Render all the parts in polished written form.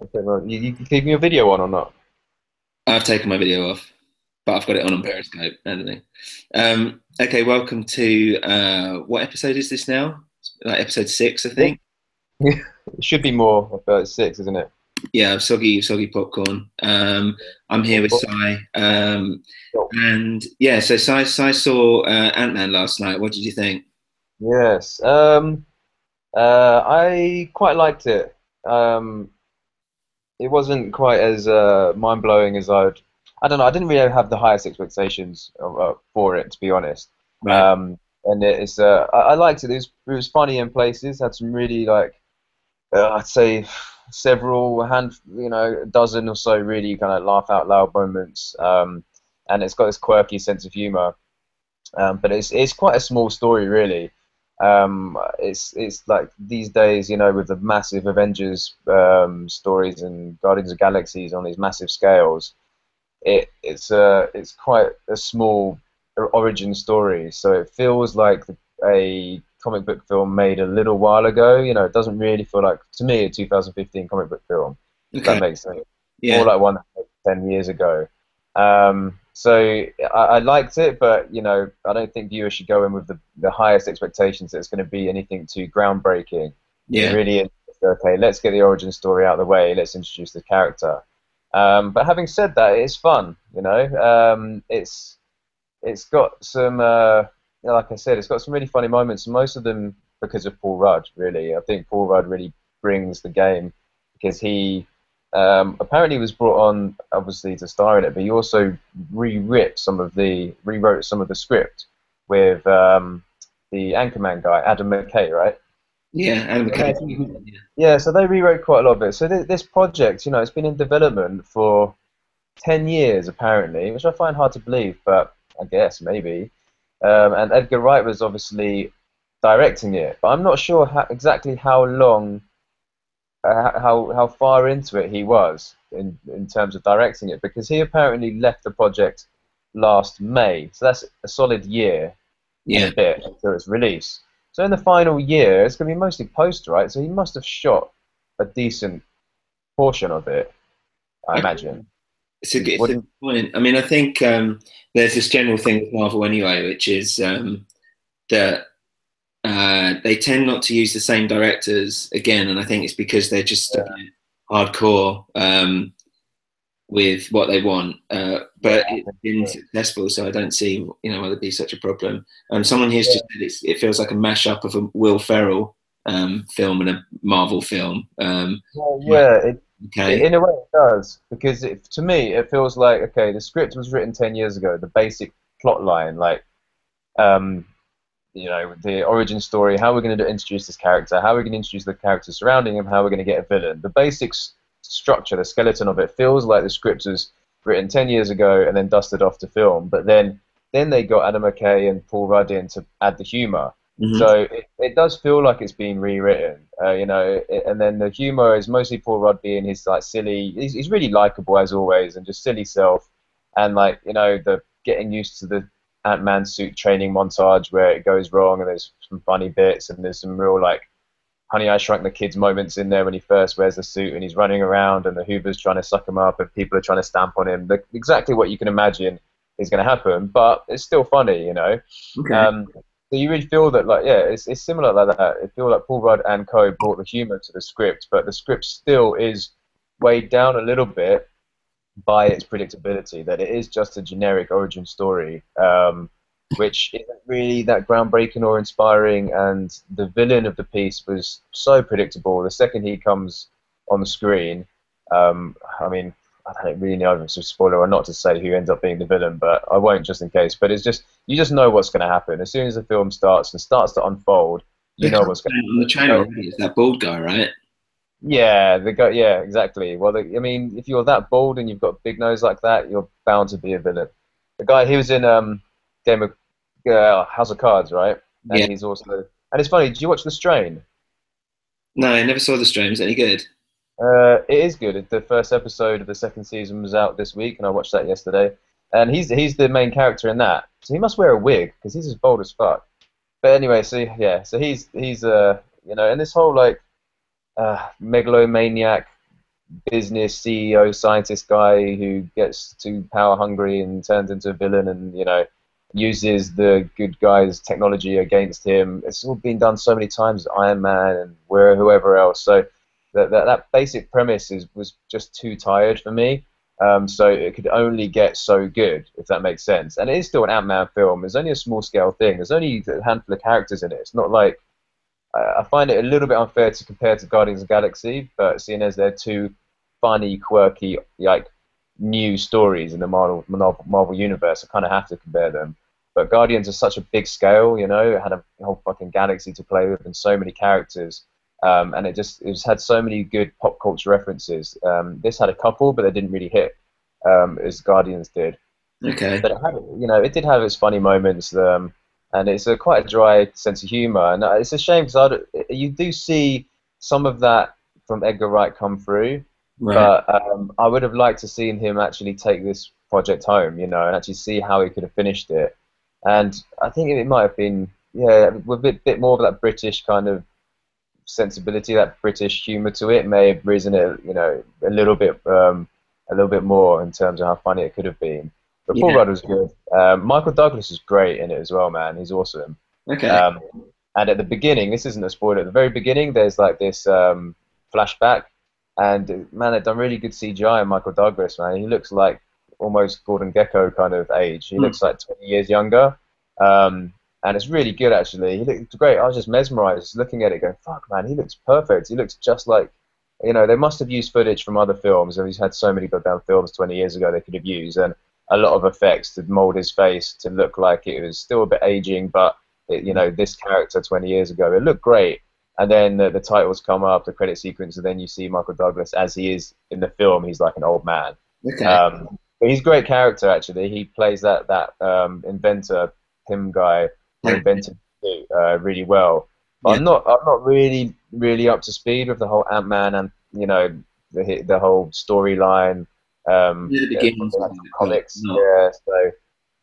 Okay, well, you keeping your video on or not? I've taken my video off, but I've got it on Periscope. Anyway, okay. Welcome to what episode is this now? Like episode 6, I Yeah. think. It should be more about six, isn't it? Yeah, soggy popcorn. I'm here with Sai, and yeah. So Sai saw Ant-Man last night. What did you think? Yes. I quite liked it. Um, it wasn't quite as mind-blowing as I don't know. I didn't really have the highest expectations for it, to be honest. Right. And I liked it. It was funny in places. Had some really like I'd say several a dozen or so really kind of laugh out loud moments. And it's got this quirky sense of humor. But it's quite a small story, really. It's like these days, with the massive Avengers stories and Guardians of Galaxies on these massive scales. It's quite a small origin story, so it feels like a comic book film made a little while ago. It doesn't really feel like, to me, a 2015 comic book film. If that Okay. makes sense. More Yeah. like one that was 10 years ago. So I liked it, but I don't think viewers should go in with the highest expectations that it's going to be anything too groundbreaking. It Yeah. really is just, okay. Let's get the origin story out of the way. Let's introduce the character. But having said that, it's fun. It's got some, like I said, it's got some really funny moments. Most of them because of Paul Rudd. Really, I think Paul Rudd really brings the game because he apparently was brought on obviously to star in it, but he also rewrote some of the script with the Anchorman guy, Adam McKay, right? Yeah. Adam Yeah, McKay. Yeah. yeah, so they rewrote quite a lot of it. So this project, it's been in development for 10 years apparently, which I find hard to believe, but I guess maybe. And Edgar Wright was obviously directing it, but I'm not sure exactly how long, how far into it he was in terms of directing it, because he apparently left the project last May, so that's a solid year and a Yeah. bit until its release. So in the final year, it's going to be mostly post, right? So he must have shot a decent portion of it, I Okay. imagine. It's What a do good you, point. I mean, I think there's this general thing with Marvel anyway, which is that they tend not to use the same directors again, and I think it's because they're just a bit hardcore with what they want. yeah, But I it's think been so. successful, so I don't see why there'd be such a problem. Someone here's just Yeah. said it feels like a mashup of a Will Ferrell film and a Marvel film. Well, Right. yeah, Okay. in a way it does because to me it feels like, okay, the script was written 10 years ago. The basic plot line, like um, the origin story, how we're going to introduce this character, how we're going to introduce the characters surrounding him, how we're going to get a villain. The basic structure, the skeleton of it feels like the script was written 10 years ago and then dusted off to film. But then they got Adam McKay and Paul Rudd in to add the humor. Hmm. So it does feel like it's being rewritten, and then the humor is mostly Paul Rudd being his like silly. He's really likable as always, and just silly self, and like the getting used to the Ant-Man suit training montage where it goes wrong, and there's some funny bits, and there's some real like Honey I Shrunk the Kids moments in there when he first wears the suit and he's running around and the Hoover's trying to suck him up and people are trying to stamp on him. Exactly what you can imagine is going to happen, but it's still funny. Okay. So you really feel that, like, yeah, it's similar like that. It feels like Paul Rudd and co brought the humor to the script, but the script still is weighed down a little bit by its predictability, that it is just a generic origin story, which isn't really that groundbreaking or inspiring. And the villain of the piece was so predictable. The second he comes on the screen, I mean, I don't really know if it's a spoiler or not to say who ends up being the villain, but I won't just in case. But it's just, you just know what's going to happen as soon as the film starts and starts to unfold. You The know guy what's going on the to trailer happen. already is that bald guy, right? Yeah, the guy. Yeah, exactly. Well, I mean, if you're that bald and you've got a big nose like that, you're bound to be a villain. The guy, he was in Game of House of Cards, right? And Yeah. he's also. And it's funny. Did you watch The Strain? No, I never saw the stream. Is it any good? It is good. The first episode of the second season was out this week, and I watched that yesterday. And he's the main character in that, so he must wear a wig because he's as bold as fuck. But anyway, so yeah, so he's and this whole like megalomaniac business CEO scientist guy who gets too power hungry and turns into a villain, and uses the good guy's technology against him. It's all been done so many times, Iron Man and where whoever else. So that basic premise was just too tired for me. So it could only get so good, if that makes sense. And it is still an Ant-Man film. It's only a small scale thing. There's only a handful of characters in it. It's not like I find it a little bit unfair to compare to Guardians of the Galaxy, but seeing as they're two funny, quirky, like new stories in the Marvel universe, I kind of have to compare them. But Guardians is such a big scale, it had a whole fucking galaxy to play with and so many characters, and it just had so many good pop culture references. This had a couple, but they didn't really hit as Guardians did. Okay. But it did have its funny moments, and it's quite a dry sense of humor. And it's a shame because you do see some of that from Edgar Wright come through, Right. but I would have liked to seen him actually take this project home, and actually see how he could have finished it. And I think it might have been, yeah, with a bit more of that British kind of sensibility, that British humor to it, may have risen it, a little bit more in terms of how funny it could have been. But Paul Yeah. Rudd was good. Michael Douglas is great in it as well, man. He's awesome. Okay. Um, and at the beginning, this isn't a spoiler. At the very beginning, there's like this flashback, and man, they've done really good CGI on Michael Douglas. Man, he looks like almost Gordon Gekko kind of age. He Hmm. looks like 20 years younger, and it's really good actually. He looked great. I was just mesmerized looking at it, going, "Fuck, man, he looks perfect. He looks just like." They must have used footage from other films, and he's had so many goddamn films 20 years ago they could have used, and a lot of effects to mold his face to look like it was still a bit aging, but this character 20 years ago, it looked great. And then the titles come up, the credit sequence, and then you see Michael Douglas as he is in the film. He's like an old man. Okay. But he's a great character actually. He plays that inventor, him guy who Thank invented it really well. But Yeah. I'm not really up to speed with the whole Ant-Man and the whole storyline. Near the From beginnings of the it, but comics, not. yeah.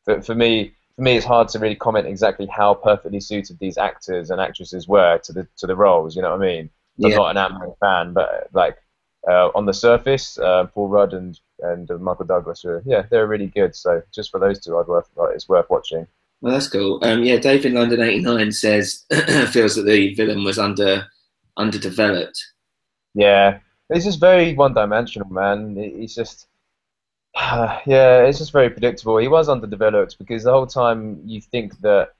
So for me, it's hard to really comment exactly how perfectly suited these actors and actresses were to the roles. You know what I mean? I'm Yeah. not an Ant-Man fan, but like on the surface, Paul Rudd and Michael Douglas they're really good. So just for those two, it's worth watching. Well, that's cool. Yeah, David London 89 says feels that the villain was underdeveloped. Yeah, he's just very one-dimensional, man. He's just yeah, it's just very predictable. He was underdeveloped because the whole time you think that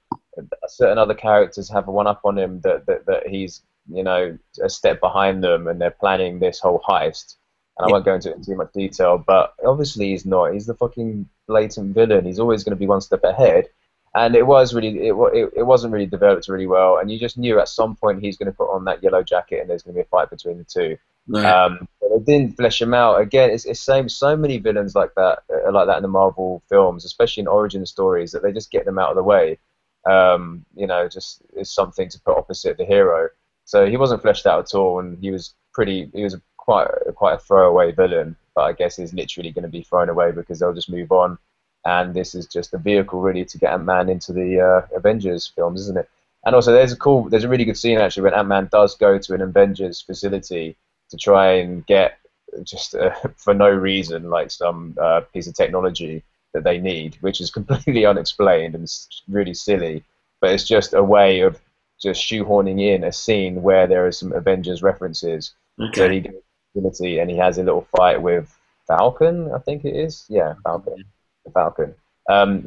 certain other characters have a one-up on him, that he's a step behind them, and they're planning this whole heist. And I Yeah. won't go into it in too much detail, but obviously he's not. He's the fucking blatant villain. He's always going to be one step ahead. And it wasn't really developed really well. And you just knew at some point he's going to put on that yellow jacket, and there's going to be a fight between the two. Right. But they didn't flesh him out. Again, it's same so many villains like that in the Marvel films, especially in origin stories, that they just get them out of the way. Just is something to put opposite the hero. So he wasn't fleshed out at all, and he was quite a throwaway villain. But I guess he's literally going to be thrown away because they'll just move on, and this is just a vehicle really to get Ant-Man into the Avengers films, isn't it? And also, there's a really good scene actually when Ant-Man does go to an Avengers facility to try and get just for no reason like some piece of technology that they need, which is completely unexplained and really silly. But it's just a way of just shoehorning in a scene where there are some Avengers references. So Okay. he goes to the facility and he has a little fight with Falcon, I think it is. Yeah, Falcon. The Falcon.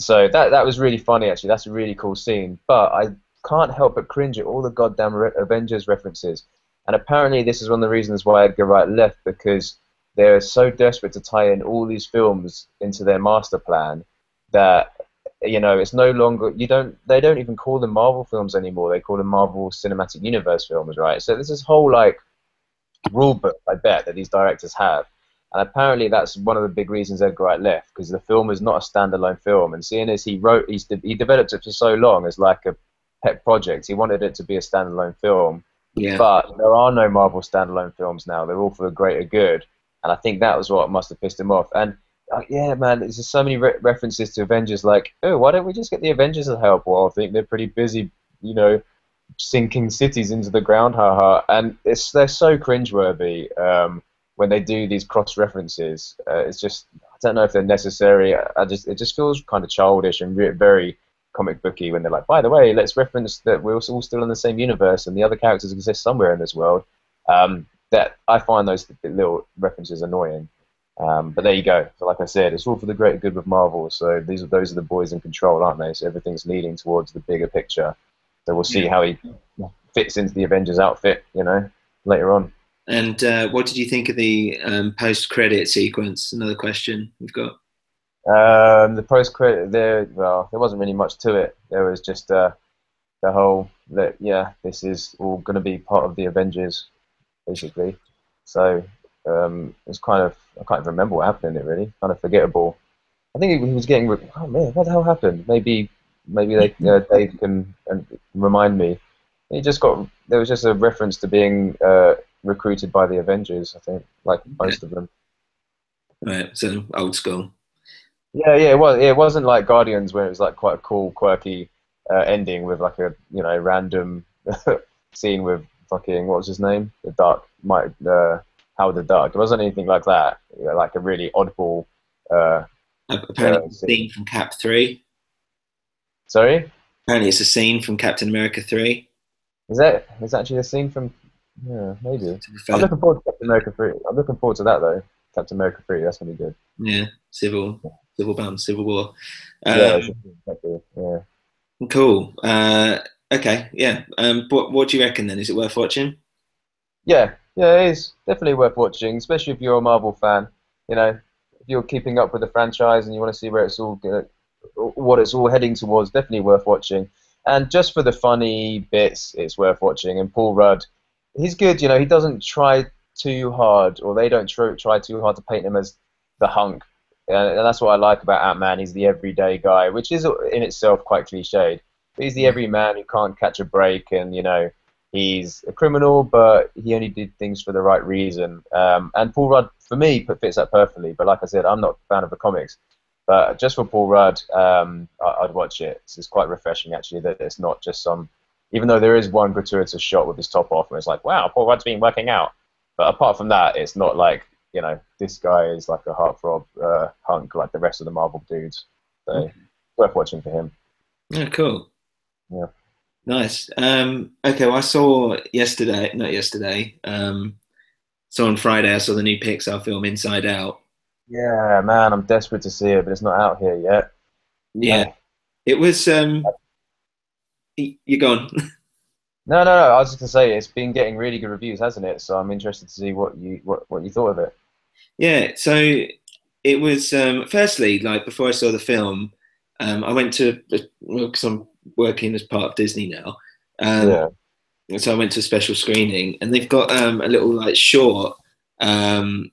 So that was really funny actually. That's a really cool scene. But I can't help but cringe at all the goddamn Avengers references. And apparently this is one of the reasons why Edgar Wright left, because they're so desperate to tie in all these films into their master plan that it's no longer they don't even call them Marvel films anymore. They call them Marvel Cinematic Universe films, right? So there's this whole like rule book, I bet, that these directors have. And apparently that's one of the big reasons Edgar Wright left, because the film is not a standalone film. And seeing as he developed it for so long as like a pet project, he wanted it to be a standalone film. Yeah. But there are no Marvel standalone films now. They're all for the greater good. And I think that was what must have pissed him off. And yeah, man, there's just so many references to Avengers, like, oh, why don't we just get the Avengers to help? Well, I think they're pretty busy, sinking cities into the ground, haha. And they're so cringeworthy. when they do these cross references, it's just I don't know if they're necessary. It just feels kind of childish and very comic booky when they're like, by the way, let's reference that we're all still in the same universe and the other characters exist somewhere in this world. That I find those little references annoying. But there you go. So like I said, it's all for the greater good with Marvel. So those are the boys in control, aren't they? So everything's leading towards the bigger picture. So we'll see Yeah. how he fits into the Avengers outfit, later on. And what did you think of the post-credit sequence? Another question we've got. The post credit there, well, there wasn't really much to it. There was just the whole that yeah, this is all going to be part of the Avengers, basically. So it's kind of I can't even remember what happened in it really. Kind of forgettable. I think he was getting. Oh man, what the hell happened? Maybe Dave can remind me. He just got. There was just a reference to being recruited by the Avengers. I think, like Okay. most of them. Right, so old school. Yeah, it was. It wasn't like Guardians where it was like quite a cool, quirky ending with like a random scene with fucking what was his name? The Dark, Mike, Howard the Duck. It wasn't anything like that. Like a really oddball uh, Apparently, it's a scene. scene from Cap 3. Sorry, Apparently, it's a scene from Captain America 3. is that actually a scene from? Yeah, maybe. To I'm refer, looking forward to Captain America 3. I'm looking forward to that though. Captain America 3. That's gonna be good. yeah, Civil War. Yeah, exactly. Yeah. Cool. Okay, yeah. What do you reckon then? Is it worth watching? Yeah, it is definitely worth watching, especially if you're a Marvel fan. If you're keeping up with the franchise and you want to see where it's all what it's all heading towards, definitely worth watching. And just for the funny bits, it's worth watching. And Paul Rudd, he's good. He doesn't try too hard, or they don't try too hard to paint him as the hunk. And that's what I like about Ant-Man. He's the everyday guy, which is in itself quite cliched. But he's the everyman who can't catch a break, and he's a criminal, but he only did things for the right reason. And Paul Rudd, for me, fits that perfectly. But like I said, I'm not a fan of the comics. But just for Paul Rudd, I'd watch it. It's quite refreshing, actually, that it's not just some. Even though there is one gratuitous shot with his top off, and it's like, wow, Paul Rudd's been working out. But apart from that, it's not like, this guy is like a heartthrob hunk like the rest of the Marvel dudes. So, worth watching for him. Yeah, cool. Yeah. Nice. Okay, well, I saw yesterday, not yesterday, so on Friday, I saw the new Pixar film Inside Out. Yeah, man, I'm desperate to see it, but it's not out here yet. Yeah, Uh, it was, you're gone. no. I was just gonna say it's been getting really good reviews, hasn't it? So I'm interested to see what you thought of it. Yeah, so it was, firstly, like before I saw the film, I went to, well, because I'm working as part of Disney now. Um, Yeah. so I went to a special screening, and they've got a little like short. Um,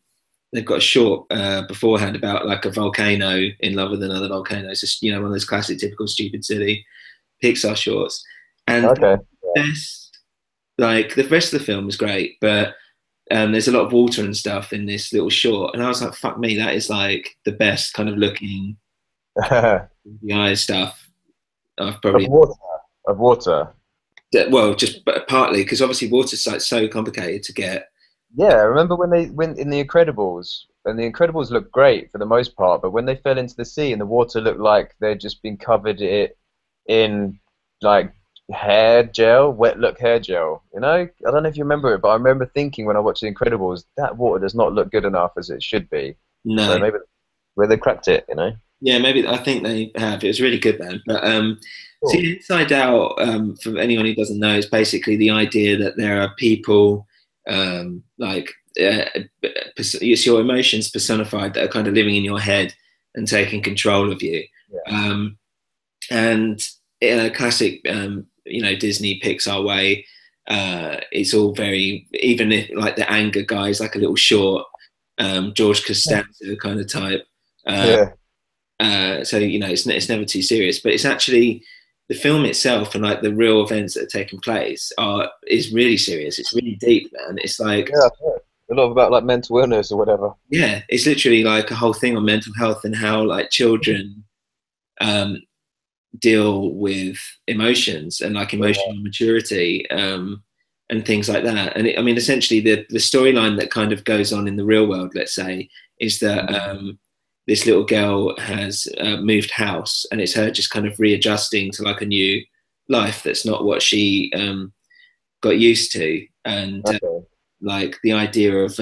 they've got a short beforehand about like a volcano in love with another volcano. It's just one of those classic, typical, stupid, silly Pixar shorts. And Okay. best, like the rest of the film was great, but there's a lot of water and stuff in this little short, and I was like, "Fuck me, that is like the best kind of looking Of the eye stuff I've probably." water. Of water. Well, just partly because obviously water's like so complicated to get. Yeah, I remember when they went in The Incredibles, and The Incredibles looked great for the most part, but when they fell into the sea and the water looked like they'd just been covered it in like hair gel, wet look hair gel. I don't know if you remember it, but I remember thinking when I watched The Incredibles, that water does not look good enough as it should be. So No, maybe where they cracked it. yeah, maybe I think they have. It was really good, man. But Cool. see, Inside Out, for anyone who doesn't know, is basically the idea that there are people like it's your emotions personified that are kind of living in your head and taking control of you. Yeah. And in a classic, Disney Pixar way, it's all very, even if like the anger guy is like a little short, George Costanza kind of type. Uh, Yeah. so it's never too serious, but it's actually the film itself and like the real events that are taking place is really serious. It's really deep, man. It's like, Yeah, I've heard a lot about like mental illness or whatever. yeah, it's literally like a whole thing on mental health and how like children um, deal with emotions and like Yeah. emotional maturity, and and things like that. And I mean, essentially, the storyline that kind of goes on in the real world, let's say, is that this little girl has moved house, and it's her just kind of readjusting to like a new life that's not what she got used to, and Okay. like the idea of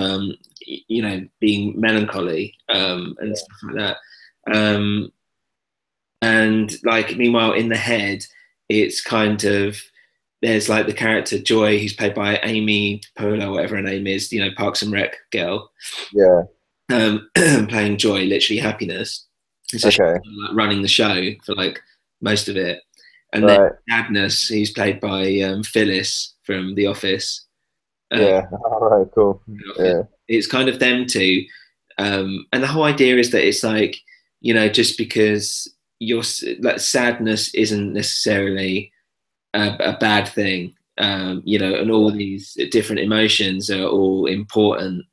being melancholy and Yeah. stuff like that. And like meanwhile in the head, it's kind of there's like the character Joy, who's played by Amy Poehler, whatever her name is, Parks and Rec girl, Yeah. playing Joy, literally happiness. And so she's Okay. like running the show for like most of it. And then Right. Agnes, who's played by Phyllis from The Office. Uh, Yeah. All right. Cool. Yeah. it's kind of them two. And the whole idea is that it's like, just because your like sadness isn't necessarily a bad thing, and all these different emotions are all important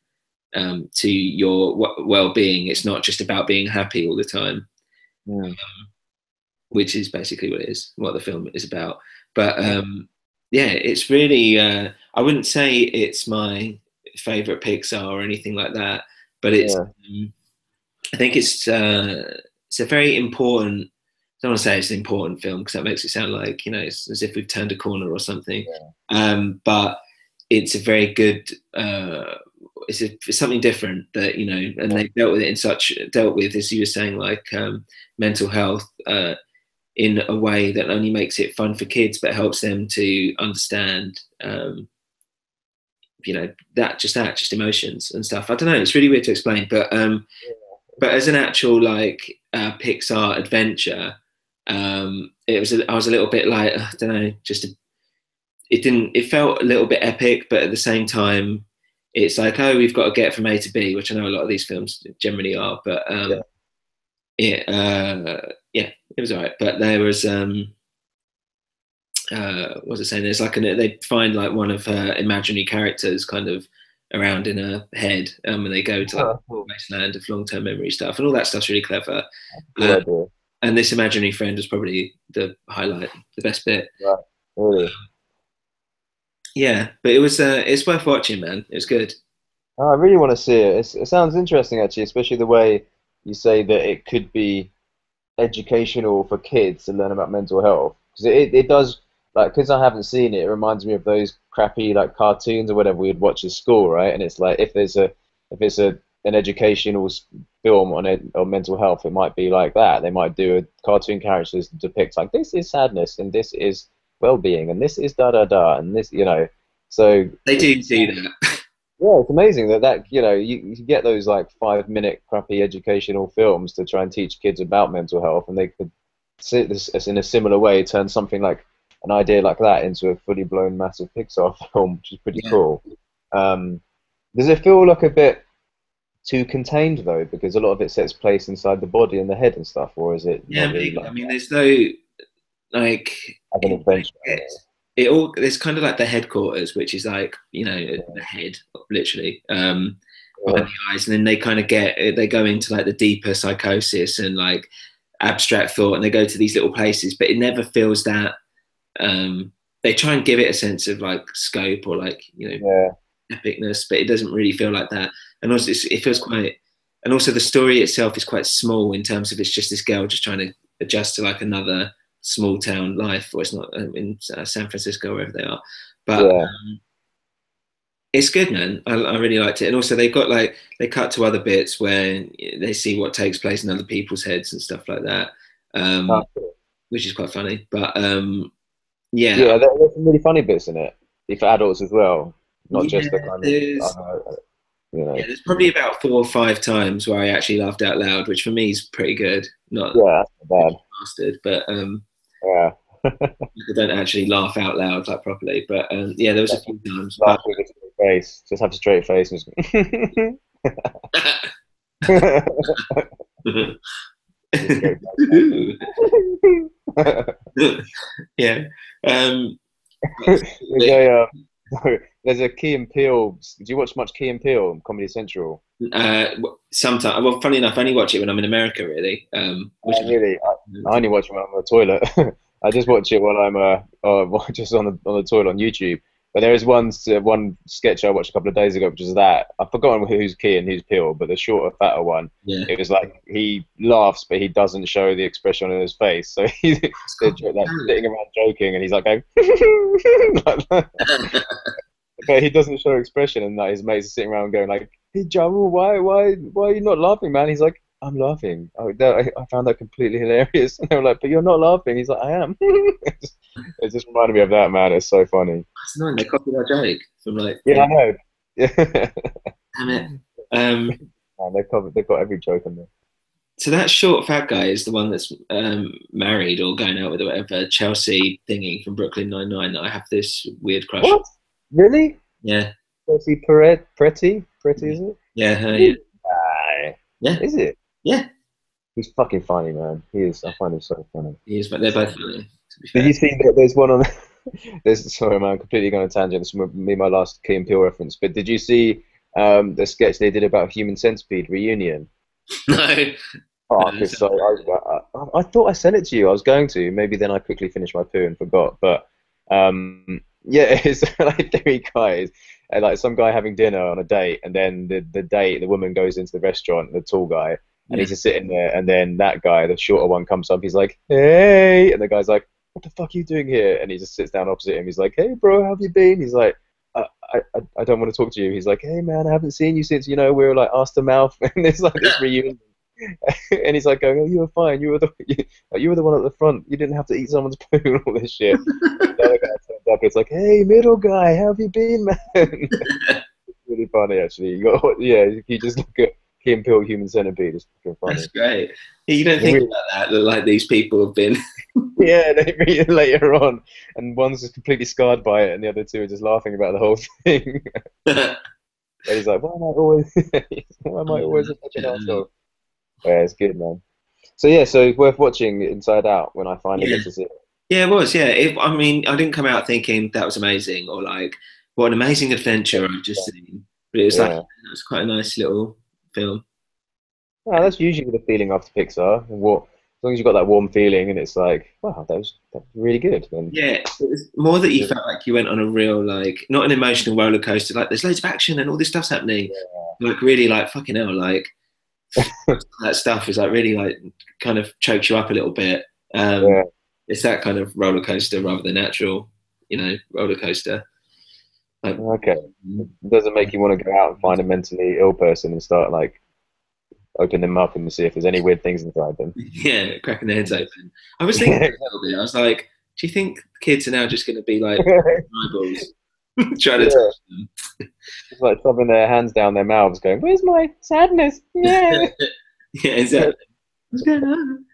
to your well-being. It's not just about being happy all the time, Mm. which is basically what the film is about. But yeah, it's really, I wouldn't say it's my favorite Pixar or anything like that, but Yeah. I think it's a very important. I don't want to say it's an important film because that makes it sound like it's as if we've turned a corner or something. Yeah. But it's a very good. It's something different that and Yeah. they dealt with, as you were saying, like mental health in a way that only makes it fun for kids, but helps them to understand. Just emotions and stuff. I don't know. It's really weird to explain, but as an actual like Pixar adventure, I was a little bit like I don't know, it felt a little bit epic, but at the same time, it's like, oh, we've got to get from A to B, which I know a lot of these films generally are, but Yeah. yeah, it was alright. But there was what was I saying? There's like they find like one of her imaginary characters kind of around in her head, and they go to like Oh, cool. wasteland of long-term memory stuff, and all that stuff's really clever. Cool Uh, idea. and this imaginary friend was probably the highlight, the best bit. Right. Really. Yeah, but it's worth watching, man. It was good. Oh, I really want to see it. It sounds interesting, actually, especially the way you say that it could be educational for kids to learn about mental health. Because it does, like, because I haven't seen it, it reminds me of those crappy, like, cartoons or whatever we'd watch at school, right? And it's like, if it's an educational film on it, on mental health, it might be like that. They might do a cartoon characters depict, like, this is sadness, and this is well-being, and this is da-da-da, and this, So They it, do that. yeah, it's amazing that you get those like 5 minute crappy educational films to try and teach kids about mental health, and they could sit this in a similar way turn something like an idea like that into a fully blown massive Pixar film, which is pretty Yeah, cool. Um, does it feel like a bit too contained though, because a lot of it sets place inside the body and the head and stuff, or is it yeah, not really maybe. like I mean, there's no like have an adventure? it all. There's kind of like the headquarters, which is like the head, literally, Yeah, behind the eyes, and then they kind of they go into like the deeper psychosis and like abstract thought, and they go to these little places, but it never feels that. They try and give it a sense of like scope or like yeah, epicness, but it doesn't really feel like that. And also, it feels quite. And also, the story itself is quite small in terms of it's just this girl just trying to adjust to like another small town life, or it's not in San Francisco, wherever they are. But yeah. it's good, man. I really liked it. And also, they got like they cut to other bits where they see what takes place in other people's heads and stuff like that, Oh, um, cool. which is quite funny. But yeah, Yeah, there's some really funny bits in it, for adults as well, not yeah, just the kind of, there's. you Yeah, know, there's probably about 4 or 5 times where I actually laughed out loud, which for me is pretty good. Not yeah, that's not bad. bastard, but Yeah, I don't actually laugh out loud like properly. But yeah, there was a few times. laugh But with a straight face. Just have a straight face. And just straight face. yeah. Um, There's a there's a Key and Peele. Do you watch much Key and Peele on Comedy Central? sometimes, well, funny enough, I only watch it when I'm in America, really. Which is Really, I only watch it when I'm on the toilet. I just watch it when I'm just on the toilet on YouTube. But there is one sketch I watched a couple of days ago, which is that I've forgotten who's Key and who's Peele, but the shorter, fatter one. Yeah. It was like he laughs, but he doesn't show the expression on his face. So they're like sitting around joking, and he's like going, like that. But he doesn't show expression, and like his mates are sitting around going like, "Hey, Jamal, why are you not laughing, man?" He's like, "I'm laughing. I found that completely hilarious." And they were like, "But you're not laughing." He's like, "I am." It just reminded me of that, man. It's so funny. It's annoying. They copied our joke from like. Yeah, I know. Yeah. Damn it. Um, Man, they've got every joke in there. so that short fat guy is the one that's married or going out with or whatever. Chelsea thingy from Brooklyn Nine-Nine. That I have this weird crush on. What? Really? Yeah. Chelsea Peretti? Peretti, is it? Yeah. Yeah. Aye. Yeah. Is it? Yeah. He's fucking funny, man. He is. I find him so funny. He is, but they're both funny. To be Did fair. you see that there's one on there's sorry man, I'm completely going on a tangent. This will be my last Key and Peele reference. But did you see the sketch they did about Human Centipede reunion? No. Oh, it's so I thought I sent it to you. I was going to. Maybe then I quickly finished my poo and forgot. But yeah, it's like three guys and like some guy having dinner on a date, and then the woman goes into the restaurant, the tall guy, and he's just sitting there, and then that guy, the shorter one, comes up. He's like, "Hey," and the guy's like, "What the fuck are you doing here?" And he just sits down opposite him. He's like, "Hey, bro, how have you been?" He's like, I don't want to talk to you." He's like, "Hey, man, I haven't seen you since, we were like ass to mouth." And there's like this reunion. And he's like going, "Oh, you were fine. You were the one at the front. You didn't have to eat someone's poo and all this shit." The other guy turns up. It's like, "Hey, middle guy, how have you been, man?" It's really funny, actually. You just look at Key and Peele Human Centipede. It's fucking funny. That's great. Yeah, you don't They think really- about that like these people have been. yeah, they read it later on, and one's just completely scarred by it, and the other two are just laughing about the whole thing. And he's like, why am I always such an asshole? Yeah, it's good, man. So yeah, so it's worth watching Inside Out when I finally Yeah. get to see it. Yeah, it was. Yeah, I mean, I didn't come out thinking that was amazing or like what an amazing adventure I've just seen. But it was like Yeah. it was quite a nice little film. Well, that's usually the feeling after Pixar. As long as you've got that warm feeling and it's like, wow, that was really good. Then Yeah, it was more that you felt like you went on a real like not an emotional roller coaster. Like there's loads of action and all this stuff's happening. Like really like fucking hell. Like that stuff is like really like kind of chokes you up a little bit. yeah. It's that kind of roller coaster rather than actual, roller coaster. Like, Okay. It doesn't make you want to go out and find a mentally ill person and start like open them up and see if there's any weird things inside them. yeah, cracking their heads open. I was thinking a little bit. I was like, do you think kids are now just going to be like eyeballs trying to touch them? It's like shoving their hands down their mouths, going, "Where's my sadness?" Yeah. Yeah, exactly. What's going on?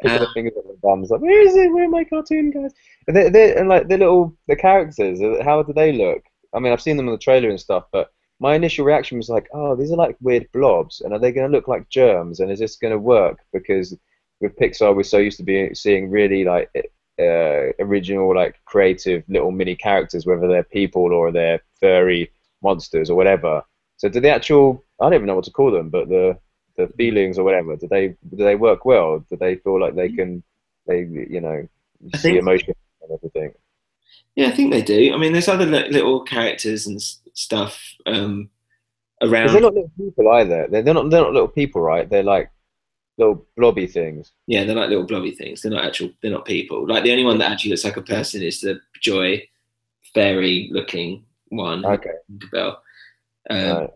Picking their fingers on their bums, like, "Where is it? Where are my cartoon guys?" And like the characters. How do they look? I mean, I've seen them in the trailer and stuff, but my initial reaction was like, "Oh, these are like weird blobs, and are they going to look like germs? And is this going to work?" Because with Pixar, we're so used to seeing really like original, like creative little mini characters, whether they're people or they're furry monsters or whatever. So do the actual, I don't even know what to call them, but the feelings or whatever, do they work well? Do they feel like they I see think, emotion and everything? yeah, I think they do. I mean, there's other little characters and stuff Because they're around. not little people either. They're not little people, right? They're like little blobby things. Yeah, they're like little blobby things. They're not people. Like the only one that actually looks like a person is the Joy fairy looking one. Okay. Bell. Right.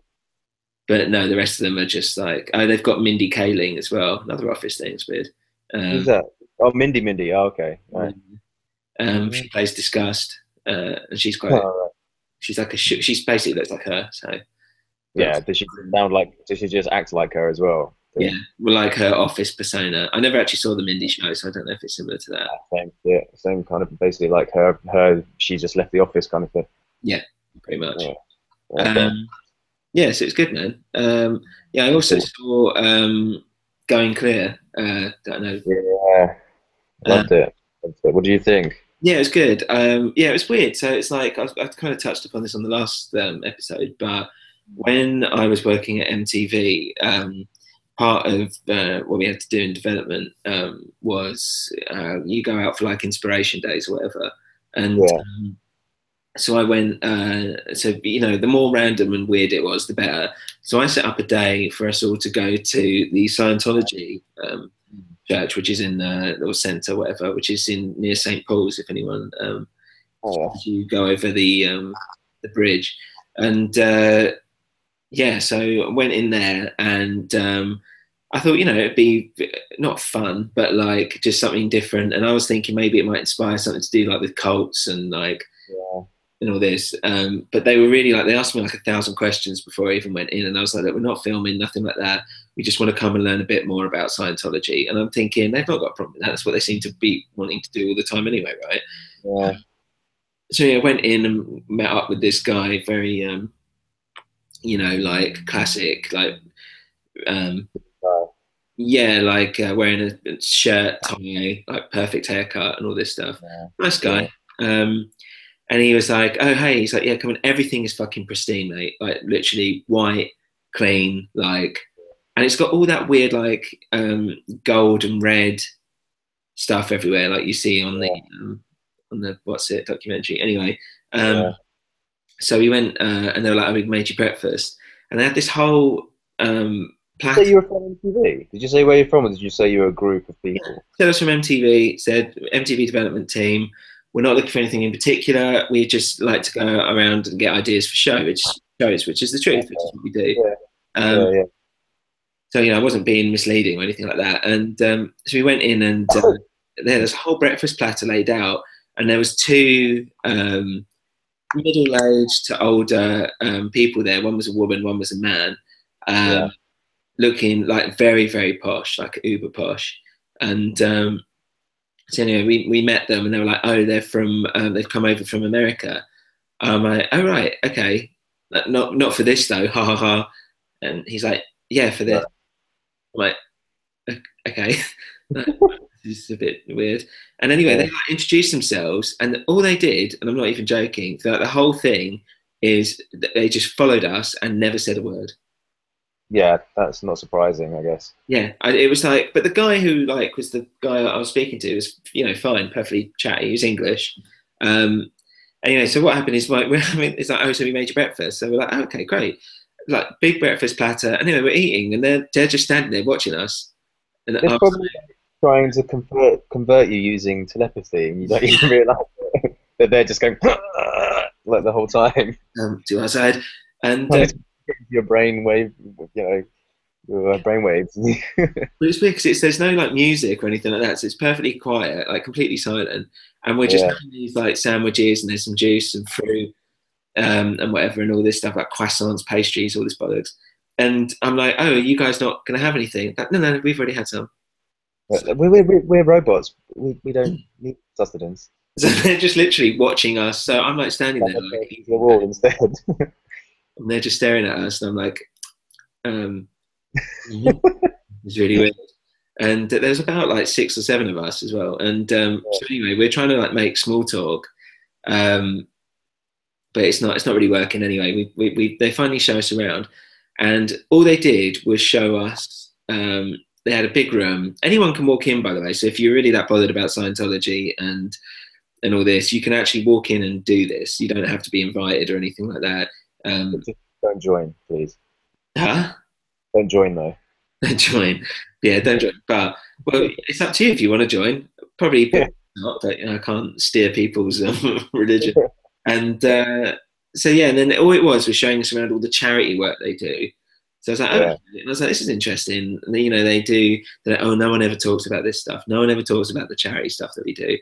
But no, the rest of them are just like, oh, they've got Mindy Kaling as well. Another Office thing. It's weird. Who's that? Oh, Mindy. Oh, okay. Right. She plays Disgust, and she's Oh, quite. right. She's like she's basically looks like her. So Yeah. Does she just act like her as well? yeah, well, like her Office persona. I never actually saw the Mindy show, so I don't know if it's similar to that. Same kind of basically like her. She just left the office kind of thing. Yeah, pretty much. Yeah. Okay. Yeah, so it's good, man. Yeah, I also saw Going Clear. Don't know. Yeah. Loved it. What do you think? Yeah, it was good. Yeah, it was weird. So it's like I kind of touched upon this on the last episode, but when I was working at MTV, part of what we had to do in development was you go out for like inspiration days or whatever, and so I went, so, you know, the more random and weird it was, the better. So I set up a day for us all to go to the Scientology church, which is in or centre, whatever, which is in near St. Paul's. If anyone, Oh, you go over the bridge, and yeah, so I went in there, and I thought, you know, it'd be not fun, but like just something different. And I was thinking maybe it might inspire something to do like with cults and like yeah, and all this. But they were really like, they asked me like 1,000 questions before I even went in. And I was like, we're not filming, nothing like that. We just want to come and learn a bit more about Scientology. And I'm thinking, they've not got a problem with that. That's what they seem to be wanting to do all the time anyway, right? yeah. So yeah, I went in and met up with this guy, very, you know, like classic, like, um, Uh, yeah, like wearing a shirt, tie, like perfect haircut and all this stuff. yeah, Nice yeah, guy. And he was like, "Oh, hey," he's like, "Yeah, come on, everything is fucking pristine, mate. Like literally white, clean, like, and it's got all that weird like gold and red stuff everywhere, like you see yeah, on the what's it documentary. Anyway, yeah. um, so we went and they were like, "Oh, we made you breakfast," and they had this whole Did you say platter. you were from MTV? Did you say where you're from, or did you say you were a group of people? Said us from MTV, said MTV development team. We're not looking for anything in particular. We just like to go around and get ideas for shows, which is the truth, which is Okay. what we do. Yeah, Um, yeah, yeah. so you know, I wasn't being misleading or anything like that. And so we went in, and there's a whole breakfast platter laid out, and there was two middle-aged to older people there. One was a woman, one was a man, Yeah. um, looking like very, very posh, like uber posh. And so anyway, we met them, and they were like, "Oh, they're from they've come over from America." I'm like, "Oh right, okay, not for this though, ha ha ha." And he's like, "Yeah, for this." Right. I'm like, "Okay, this is a bit weird." And anyway, they Yeah. like introduced themselves, and all they did, and I'm not even joking, the whole thing is that they just followed us and never said a word. Yeah, that's not surprising, I guess. Yeah, it was like, but the guy who like was the guy I was speaking to was, you know, fine, perfectly chatty. He was English. Um, anyway, so what happened is like we're having, it's like, oh, so we made you breakfast. So we're like, oh, okay, great, like big breakfast platter. And anyway, we're eating, and they're just standing there watching us. And I They're was probably trying to convert you using telepathy, and you don't even realize it. That they're just going like the whole time. to our side, and Trying to get your brain wave, you know, your brain waves. but it's weird because there's no like music or anything like that, so it's perfectly quiet, like completely silent. And we're just Yeah. having these like sandwiches, and there's some juice and fruit and whatever, and all this stuff like croissants, pastries, all this bollocks. And I'm like, oh, are you guys not going to have anything? Like, no, no, we've already had some. So, We're robots. We don't need sustenance. so they're just literally watching us. So I'm like standing there, Stand like, there to the wall instead. and they're just staring at us, and I'm like, um, it's really weird. And there's about like 6 or 7 of us as well. And so anyway, we're trying to like make small talk, um, but it's not really working anyway. They finally show us around, and all they did was show us. They had a big room. Anyone can walk in, by the way. So if you're really that bothered about Scientology and all this, you can actually walk in and do this. You don't have to be invited or anything like that. But Um, just don't join, please. huh? Don't join though. Join. Yeah, don't join. But well, it's up to you if you want to join. Probably not, but you know, I can't steer people's religion. And so yeah, and then all it was showing us around all the charity work they do. So I was like, oh, Yeah. and I was like, this is interesting. And, you know, they do. They're like, oh, no one ever talks about this stuff. No one ever talks about the charity stuff that we do.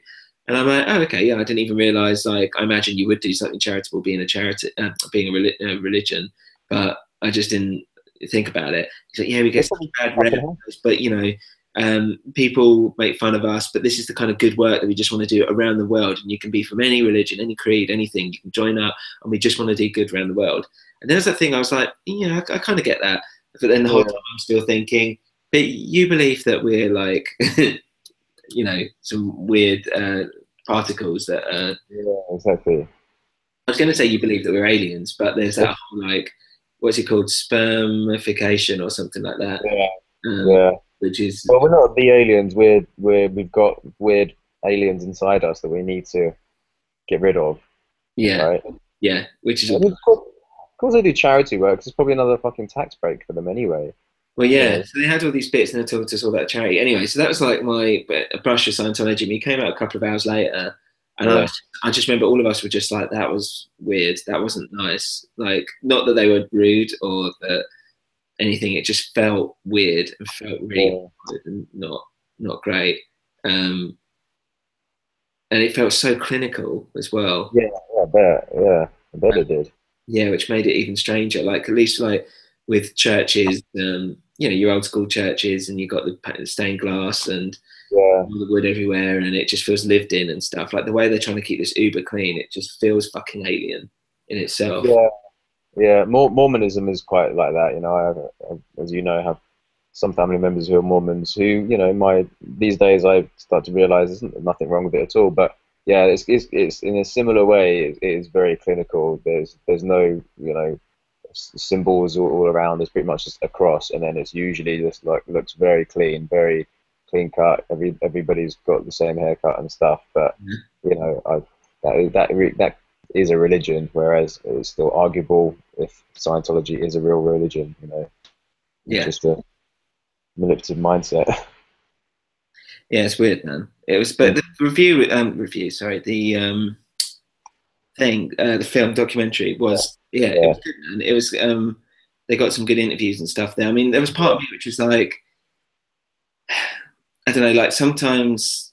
And I'm like, oh, okay, yeah, I didn't even realize. Like, I imagine you would do something charitable, being a charity, being religion, but I just didn't think about it. He's like, yeah, we They get such probably bad rep, fucking have. but you know, people make fun of us, but this is the kind of good work that we just want to do around the world. And you can be from any religion, any creed, anything. You can join up, and we just want to do good around the world. And there's that thing. I was like, yeah, I kind of get that. But then the whole Yeah. time I'm still thinking, but you believe that we're like, you know, some weird particles that. Yeah. Exactly. I was going to say you believe that we're aliens, but there's that whole like, what's it called, spermification or something like that, Yeah. um, Yeah. which is Well, we're not the aliens. We've got weird aliens inside us that we need to get rid of. Yeah, right? yeah, which is I all. mean, of course they do charity work. 'Cause it's probably another fucking tax break for them anyway. Well, You yeah. know? So they had all these bits, and they told us all about charity. Anyway, so that was like my brush of Scientology. We came out a couple of hours later, and Yeah, I just remember all of us were just like, that was weird. That wasn't nice. Like, not that they were rude or that anything. It just felt weird and felt really yeah, awkward and not great. Um, and it felt so clinical as well. yeah. I bet. Yeah, I bet it did. Yeah, which made it even stranger. Like at least like with churches, your old school churches, and you got the stained glass and Yeah, all the wood everywhere, and it just feels lived in and stuff. Like the way they're trying to keep this uber clean, it just feels fucking alien in itself. yeah, yeah. Mormonism is quite like that. You know, as you know, have some family members who are Mormons who, my these days I start to realize there's nothing wrong with it at all. But yeah, it's in a similar way. It is very clinical. There's no, symbols all around. There's pretty much just a cross, and then it's usually just like looks very clean cut. Everybody's got the same haircut and stuff. But that is a religion, whereas it's still arguable if Scientology is a real religion. It's Yeah, just a manipulative mindset. yeah, it's weird, man. It was, but the review, sorry, the film documentary was, yeah, it Yeah, was good, man. It was, they got some good interviews and stuff there. I mean, there was part of me which was like, I don't know, like sometimes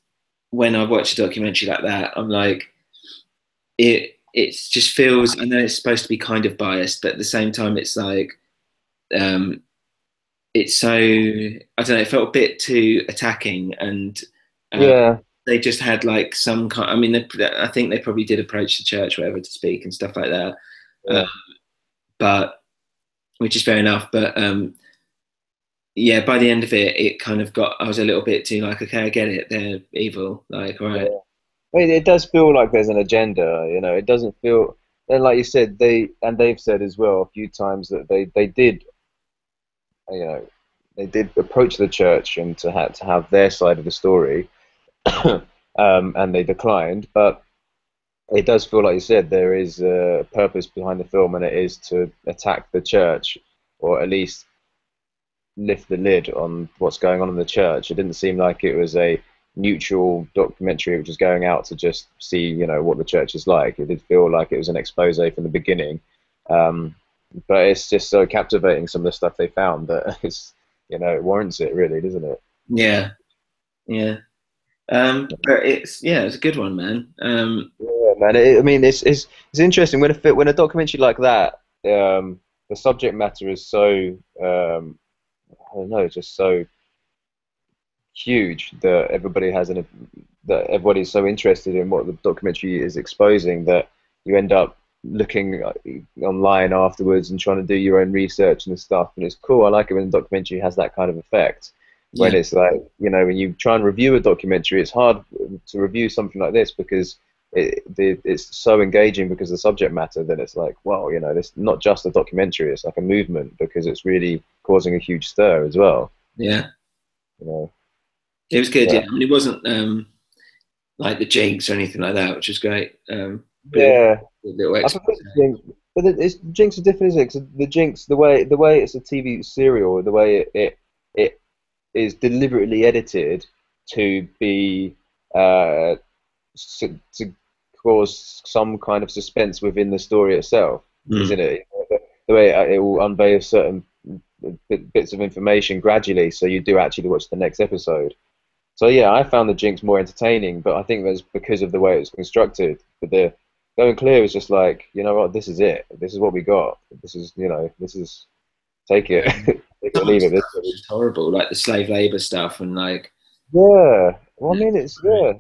when I watch a documentary like that, I'm like, it just feels. I know it's supposed to be kind of biased, but at the same time, it's like, um, it's so, I don't know, it felt a bit too attacking, and uh, yeah, they just had like some kind. I mean, I think they probably did approach the church, whatever, to speak and stuff like that. Uh, yeah, but which is fair enough. But yeah, by the end of it, it kind of got. I was a little bit too like, okay, I get it. They're evil. Like, all right, yeah. I mean, it does feel like there's an agenda. It doesn't feel. And like you said, they've said as well a few times that they did, you know, they did approach the church and to have their side of the story, and they declined. But it does feel like you said there is a purpose behind the film, and it is to attack the church, or at least lift the lid on what's going on in the church. It didn't seem like it was a neutral documentary which was going out to just see, what the church is like. It did feel like it was an expose from the beginning. Um, but it's just so captivating, some of the stuff they found, that it warrants it, really, doesn't it? yeah, yeah. But it's a good one, man. Yeah, man. I mean, it's interesting when a documentary like that, the subject matter is so, I don't know, just so huge that everybody's so interested in what the documentary is exposing, that you end up looking online afterwards and trying to do your own research and stuff. And it's cool. I like it when a documentary has that kind of effect. Yeah, When it's like, when you try and review a documentary, it's hard to review something like this because it's so engaging because of the subject matter, that it's like, well, it's not just a documentary, it's like a movement, because it's really causing a huge stir as well. yeah. You know, It was good. Yeah, but I mean, it wasn't like the Jinx or anything like that, which was great. But it was yeah, a little I extra. prefer the Jinx, but Jinx is different, isn't it? 'Cause the Jinx, the way it's a TV serial, the way it is deliberately edited to be to cause some kind of suspense within the story itself, Mm, isn't it? The way it will unveil certain bits of information gradually, so you do actually watch the next episode. So yeah, I found the Jinx more entertaining, but I think that's because of the way it's constructed. But the Going Clear was just like, you know what, this is it. This is what we got. This is take it, yeah. take it or Some of the leave it. stuff was just horrible, like the slave labor stuff, and like, Yeah. Well, I yeah, mean, it's yeah,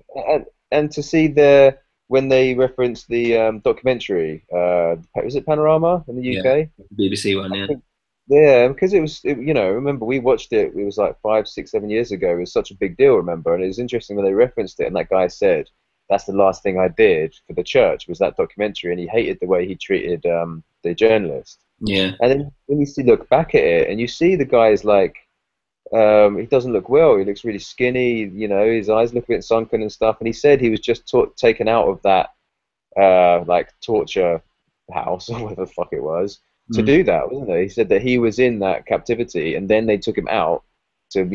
and to see the when they reference the documentary, was it Panorama in the yeah, UK? BBC one, I yeah, think, yeah, because remember we watched it. It was like 5, 6, 7 years ago. It was such a big deal, remember? And it was interesting when they referenced it, and that guy said, "That's the last thing I did for the church was that documentary," and he hated the way he treated the journalist. yeah, And then when look back at it, and you see the guy's like, he doesn't look well. He looks really skinny. His eyes look a bit sunken and stuff. And he said he was just taken out of that like torture house or whatever the fuck it was to Mm. do that, wasn't it? He said that he was in that captivity, and then they took him out to,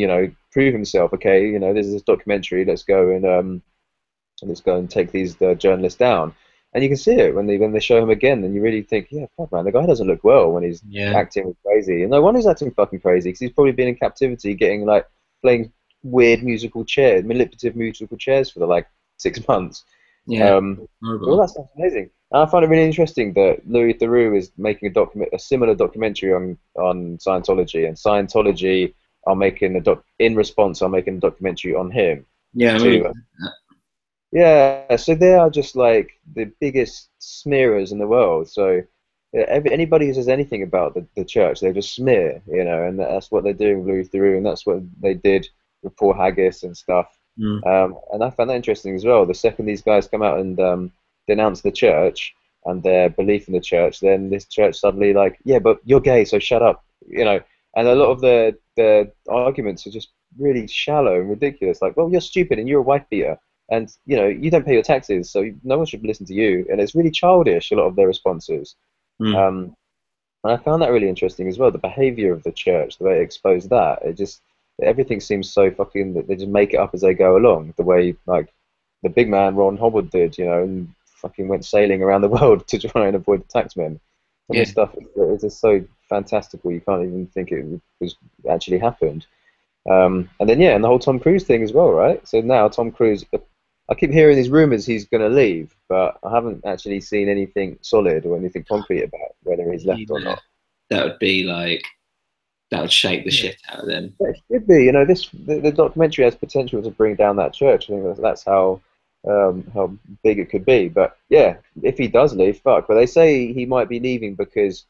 prove himself. Okay, this is this documentary. Let's go and take these journalists down. And you can see it when they show him again, and you really think, yeah, fuck man, the guy doesn't look well when he's Yeah, acting crazy. And no wonder he's acting fucking crazy because he's probably been in captivity, getting like playing weird musical chairs, manipulative musical chairs for the like 6 months. yeah, Um, all horrible. that stuff's amazing. And I find it really interesting that Louis Theroux is making a similar documentary on Scientology, and Scientology are making in response are making a documentary on him Yeah, I really. to yeah, so they are just like the biggest smearers in the world. So yeah, anybody who says anything about the church, they just smear, and that's what they're doing with Louis Theroux, and that's what they did with Paul Haggis and stuff. Mm. And I found that interesting as well. The second these guys come out and denounce the church and their belief in the church, then this church suddenly like, yeah, but you're gay, so shut up, And a lot of the arguments are just really shallow and ridiculous. Like, well, you're stupid and you're a wife beater and you don't pay your taxes, so no one should listen to you. And it's really childish, a lot of their responses. Mm. um, and I found that really interesting as well, the behavior of the church, the way it exposed that. It just everything seems so fucking that they just make it up as they go along, the way like the big man Ron Howard did, and fucking went sailing around the world to try and avoid the taxmen. Some of Yeah, this stuff is just so fantastical you can't even think it was actually happened. And then yeah, and the whole Tom Cruise thing as well, right? So now Tom Cruise, I keep hearing these rumors he's going to leave, but I haven't actually seen anything solid or anything concrete about whether he's left or yeah. not. That would be like that would shake the Yeah. shit out of them. It should be, the documentary has potential to bring down that church. I think that's how big it could be. But yeah, if he does leave, fuck. But they say he might be leaving because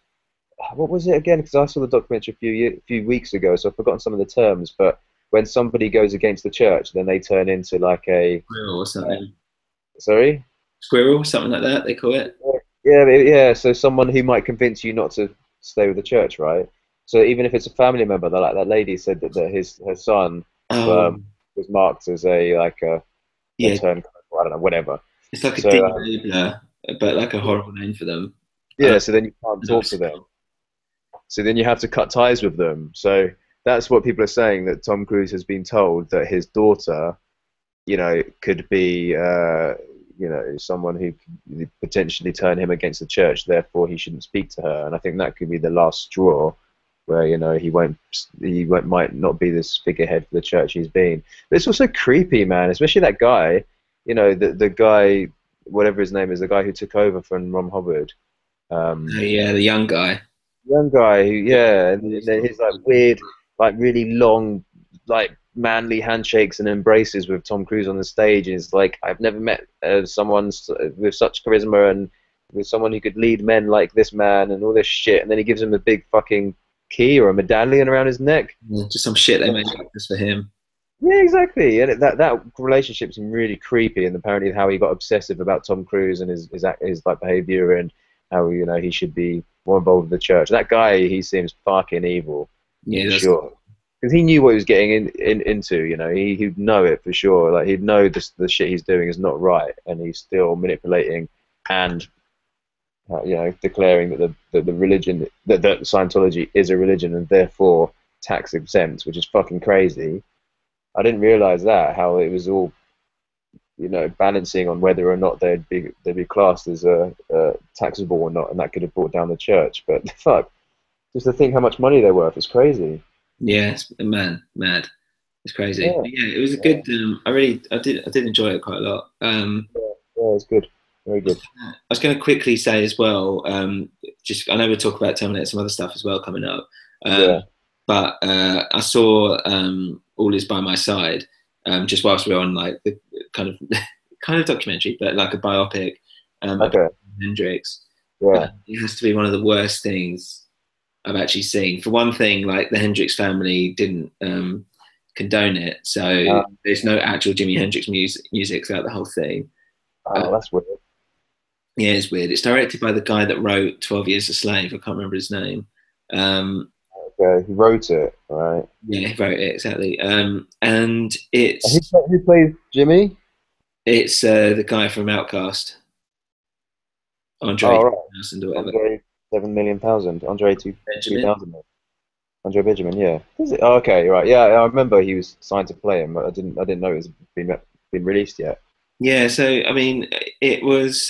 what was it again? Because I saw the documentary a few weeks ago, so I've forgotten some of the terms. But when somebody goes against the church, then they turn into like a Squirrel or something. sorry. Squirrel, something like that. They call it. Yeah, yeah. So someone who might convince you not to stay with the church, right? So even if it's a family member, like that lady said that her son Oh, um, was marked as a yeah. turncoat, or I don't know, whatever. It's like a So de-labeler, but like a horrible name for them. I yeah, don't so then you can't know. talk to them. So then you have to cut ties with them. So that's what people are saying, that Tom Cruise has been told that his daughter, could be, someone who could potentially turn him against the church. Therefore, he shouldn't speak to her. And I think that could be the last straw, where he might not be this figurehead for the church he's been. But it's also creepy, man. Especially that guy, the guy, whatever his name is, the guy who took over from Ron Hubbard. Oh, Um, yeah, the young guy. Young guy who, Yeah. yeah, and then his like weird, like really long, like manly handshakes and embraces with Tom Cruise on the stage. And it's like, I've never met someone with such charisma and with someone who could lead men like this man and all this shit. And then he gives him a big fucking key or a medallion around his neck. Yeah, just some shit they made up just for him. Yeah, exactly. And that relationship seemed really creepy. And apparently, how he got obsessive about Tom Cruise and his like behavior and how he should be more involved with the church. That guy, he seems fucking evil Yeah, for that's sure. Because he knew what he was getting into. He'd know it for sure. Like he'd know the shit he's doing is not right, and he's still manipulating and declaring that the religion that Scientology is a religion and therefore tax exempt, which is fucking crazy. I didn't realize that how it was all balancing on whether or not they'd be classed as taxable or not, and that could have brought down the church. But fuck, just to think how much money they're worth is crazy. yeah, it's, man, mad. It's crazy. Yeah, But yeah, it was a yeah, good. I did enjoy it quite a lot. yeah, it's good, very good. I was going to quickly say as well. Just I know we'll talk about Terminator, some other stuff as well coming up. Um, Yeah, but I saw All Is by My Side just whilst we were on like the kind of kind of documentary, but like a biopic about okay, Hendrix. yeah, It has to be one of the worst things I've actually seen. For one thing, like the Hendrix family didn't condone it, so uh, there's no actual Jimi Hendrix music throughout the whole thing. Uh, oh, that's weird. yeah, it's weird. It's directed by the guy that wrote 12 Years a Slave. I can't remember his name. Um, Okay, he wrote it, right? yeah, he wrote it exactly. And Who plays Jimmy? it's the guy from Outcast. Andre Oh, right. 2000 or whatever. Andre 7 million thousand. Andre two Benjamin. thousand. Andre Benjamin. Yeah. Is it? Oh, okay. Right. Yeah. I remember he was signed to play him, but I didn't know it was been released yet. Yeah, so I mean, it was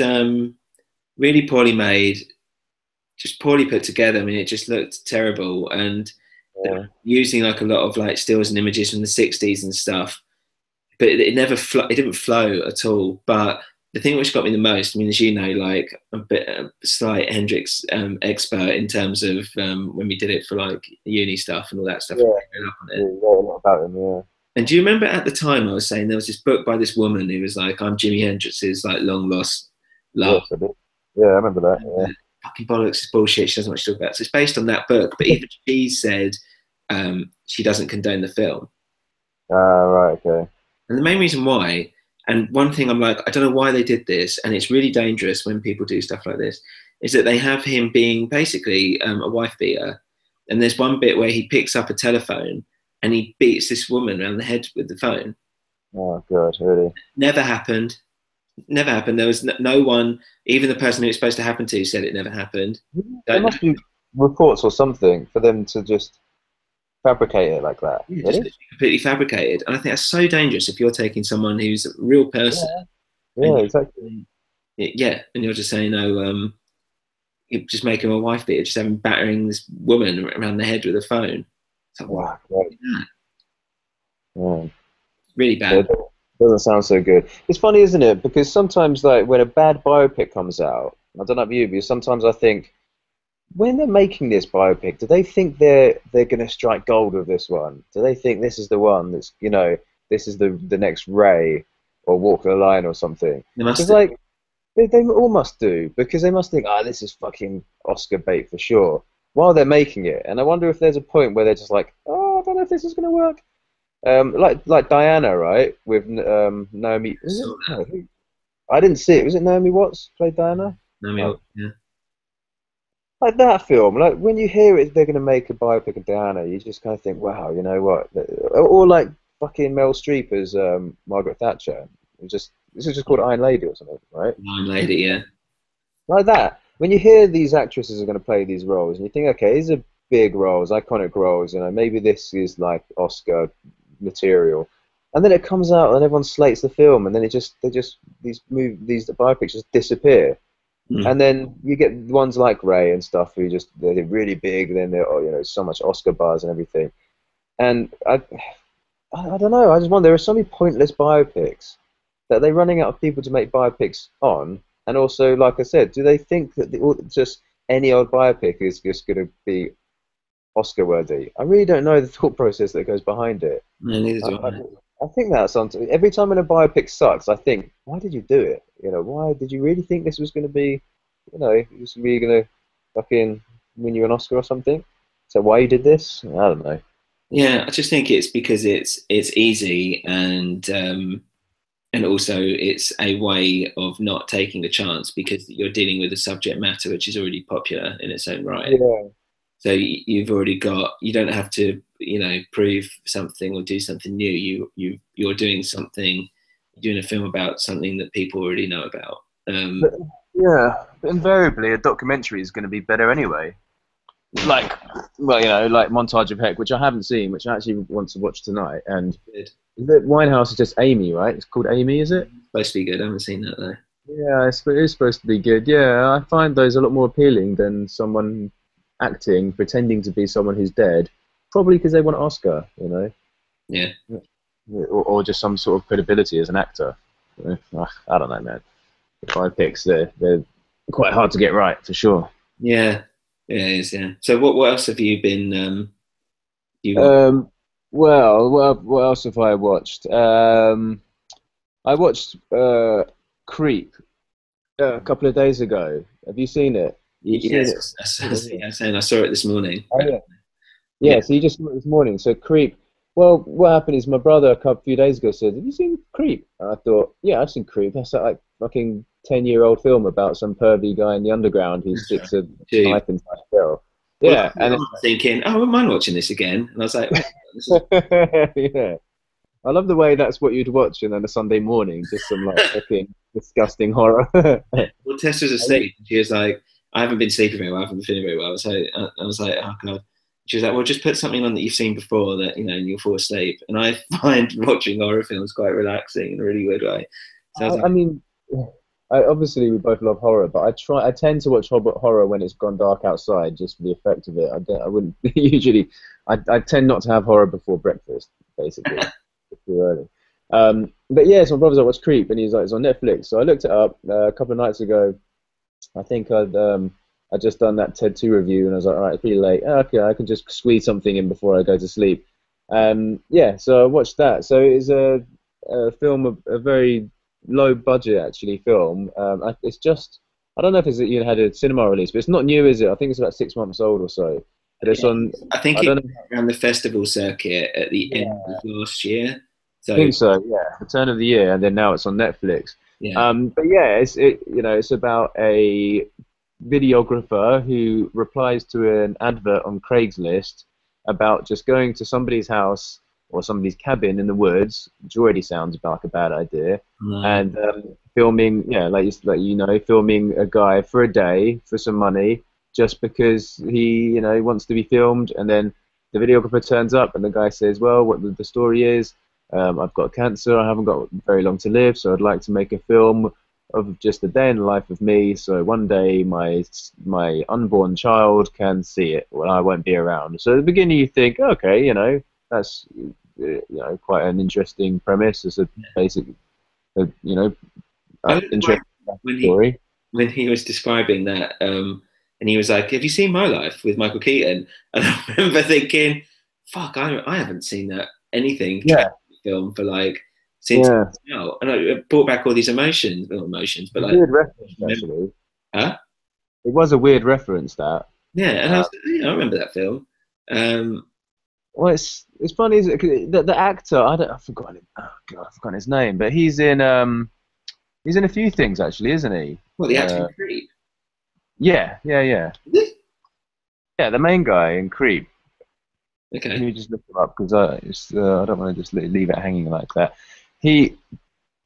really poorly made, just poorly put together. I mean, it just looked terrible, and they Yeah. were using like a lot of like stills and images from the '60s and stuff. But it never it didn't flow at all. But the thing which got me the most, I mean, as you know, like a slight Hendrix expert in terms of when we did it for like uni stuff and all that stuff. Yeah. Up on Yeah. it. You know a lot about him. Yeah. And do you remember at the time I was saying there was this book by this woman who was like, "I'm Jimi Hendrix's like long lost love." Yes, I did. Yeah, I remember that. And, Yeah. fucking bollocks, it's bullshit. She doesn't know what she's talking about. So it's based on that book, but even she said she doesn't condone the film. Ah, right. Okay. And the main reason why, and one thing I'm like, I don't know why they did this, and it's really dangerous when people do stuff like this, is that they have him being basically a wife beater. And there's one bit where he picks up a telephone and he beats this woman around the head with the phone. Oh God, really? Never happened. Never happened. There was no one, even the person who it's supposed to happen to, said it never happened. There Don't know. must be reports or something for them to just fabricate it like that. Yeah, just Really? literally completely fabricated. And I think that's so dangerous if you're taking someone who's a real person Yeah. and Yeah, exactly. yeah, and you're just saying, oh, you just make him a wife beater, just having battering this woman around the head with a phone. It's like, what? Wow, great. Yeah. Really Yeah, bad. it doesn't sound so good. It's funny, isn't it? Because sometimes, like, when a bad biopic comes out, I don't know about you, but sometimes I think, when they're making this biopic, do they think they're gonna strike gold with this one? Do they think this is the one that's, this is the next Ray or Walk the Line or something? They must Because do. like they all must do, because they must think, this is fucking Oscar bait for sure, while they're making it. And I wonder if there's a point where they're just like, I don't know if this is gonna work. Like Diana, right? With Naomi, I is it? saw that. No, I didn't see it. Was it Naomi Watts played Diana? I mean, Oh, yeah. like that film. Like when you hear it, they're gonna make a biopic of Diana. You just kind of think, wow, you know what? Or like fucking Meryl Streep as Margaret Thatcher. This is just called Iron Lady or something, right? Nine lady, yeah. Like that. When you hear these actresses are going to play these roles, and you think, okay, these are big roles, iconic roles, maybe this is like Oscar material, and then it comes out and everyone slates the film, and then these biopics just disappear, Mm. and then you get ones like Ray and stuff who just they're really big, then they're so much Oscar buzz and everything, and I don't know, I just wonder there are so many pointless biopics that they're running out of people to make biopics on. And also, like I said, do they think that just any old biopic is just going to be Oscar worthy? I really don't know the thought process that goes behind it. No, neither I, do I, I. I think that sometimes every time when a biopic sucks, I think, why did you do it? Why did you really think this was going to be, it was really going to fucking win you an Oscar or something? So why you did this? I don't know. Yeah, I just think it's because it's easy and also it's a way of not taking a chance because you're dealing with a subject matter which is already popular in its own right. Yeah. So you've already got, you don't have to, prove something or do something new. You're doing something, you're doing a film about something that people already know about. But, yeah, but invariably a documentary is going to be better anyway. Like, well, like Montage of Heck, which I haven't seen, which I actually want to watch tonight. And Good. the Winehouse is just Amy, right? It's called Amy, is it? Supposed to be good. I haven't seen that though. Yeah, it is supposed to be good. Yeah, I find those a lot more appealing than someone acting, pretending to be someone who's dead, probably because they want an Oscar. Yeah. Or just some sort of credibility as an actor. I don't know, man. The biopics, they're quite hard to get right, for sure. Yeah. Yeah, it is, yeah. So what else have you been you got? Well, what else have I watched? I watched Creep a couple of days ago. Have you seen it? You've seen it? Yes, I saying I saw it this morning. Oh, yeah. Yeah. Yeah, so you just saw it this morning. So Creep. Well, what happened is my brother a few days ago said, "Have you seen Creep?" And I thought, "Yeah, I've seen Creep. That's like fucking 10-year-old film about some pervy guy in the underground who sticks a Gee. knife inside a girl." Well, Yeah, I and was thinking, I wouldn't mind watching this again. And I was like, wait, this is yeah. I love the way that's what you'd watch on a Sunday morning, just some like fucking disgusting horror. Well, Tess was asleep. She was like, I haven't been sleeping very well. I haven't been feeling very well. So I was like, oh God. She was like, well, just put something on that you've seen before that, and you'll fall asleep. And I find watching horror films quite relaxing in a really weird way. So I was I like, mean, obviously we both love horror, but I tend to watch horror when it's gone dark outside, just for the effect of it. I wouldn't usually. I tend not to have horror before breakfast, basically. It's too early. But yeah, so my brother's like, "What's Creep?" And he's like, "It's on Netflix." So I looked it up a couple of nights ago. I think I'd just done that TED 2 review, and I was like, all right, it's pretty late. Oh, okay, I can just squeeze something in before I go to sleep. Yeah, so I watched that. So it's a film, a very low budget actually film. It's just I don't know if had a cinema release, but it's not new, is it? I think it's about 6 months old or so. But it's yeah. on. I think I it don't was know. around the festival circuit at the end Yeah, of last year. I So think so. Yeah, Return of the Year, and then now it's on Netflix. yeah, But yeah, it's about a videographer who replies to an advert on Craigslist about just going to somebody's house or somebody's cabin in the woods, which already sounds like a bad idea, no, and filming, yeah, filming a guy for a day for some money, just because he wants to be filmed, and then the videographer turns up and the guy says, well, what the story is, I've got cancer, I haven't got very long to live, so I'd like to make a film of just a day in the life of me, so one day my unborn child can see it when I won't be around. So at the beginning you think, okay, that's quite an interesting premise. It's a basic, I don't know why interesting when he story. when he was describing that, and he was like, "Have you seen My Life with Michael Keaton?" And I remember thinking, "Fuck, I haven't seen that anything tragedy Yeah, film for like since yeah. now." And it brought back all these emotions, not emotions, but A like, weird reference remember, actually. huh? It was a weird reference that. Yeah, and I Uh, was, I remember that film. Um, well, it's funny, is it? 'Cause the actor, I've forgotten. Oh God, I've forgotten his name, but he's in a few things actually, isn't he? what the actor in Creed? Yeah, yeah, yeah. Yeah, the main guy in Creep. Let Okay, me just look him up because I don't want to just leave it hanging like that. He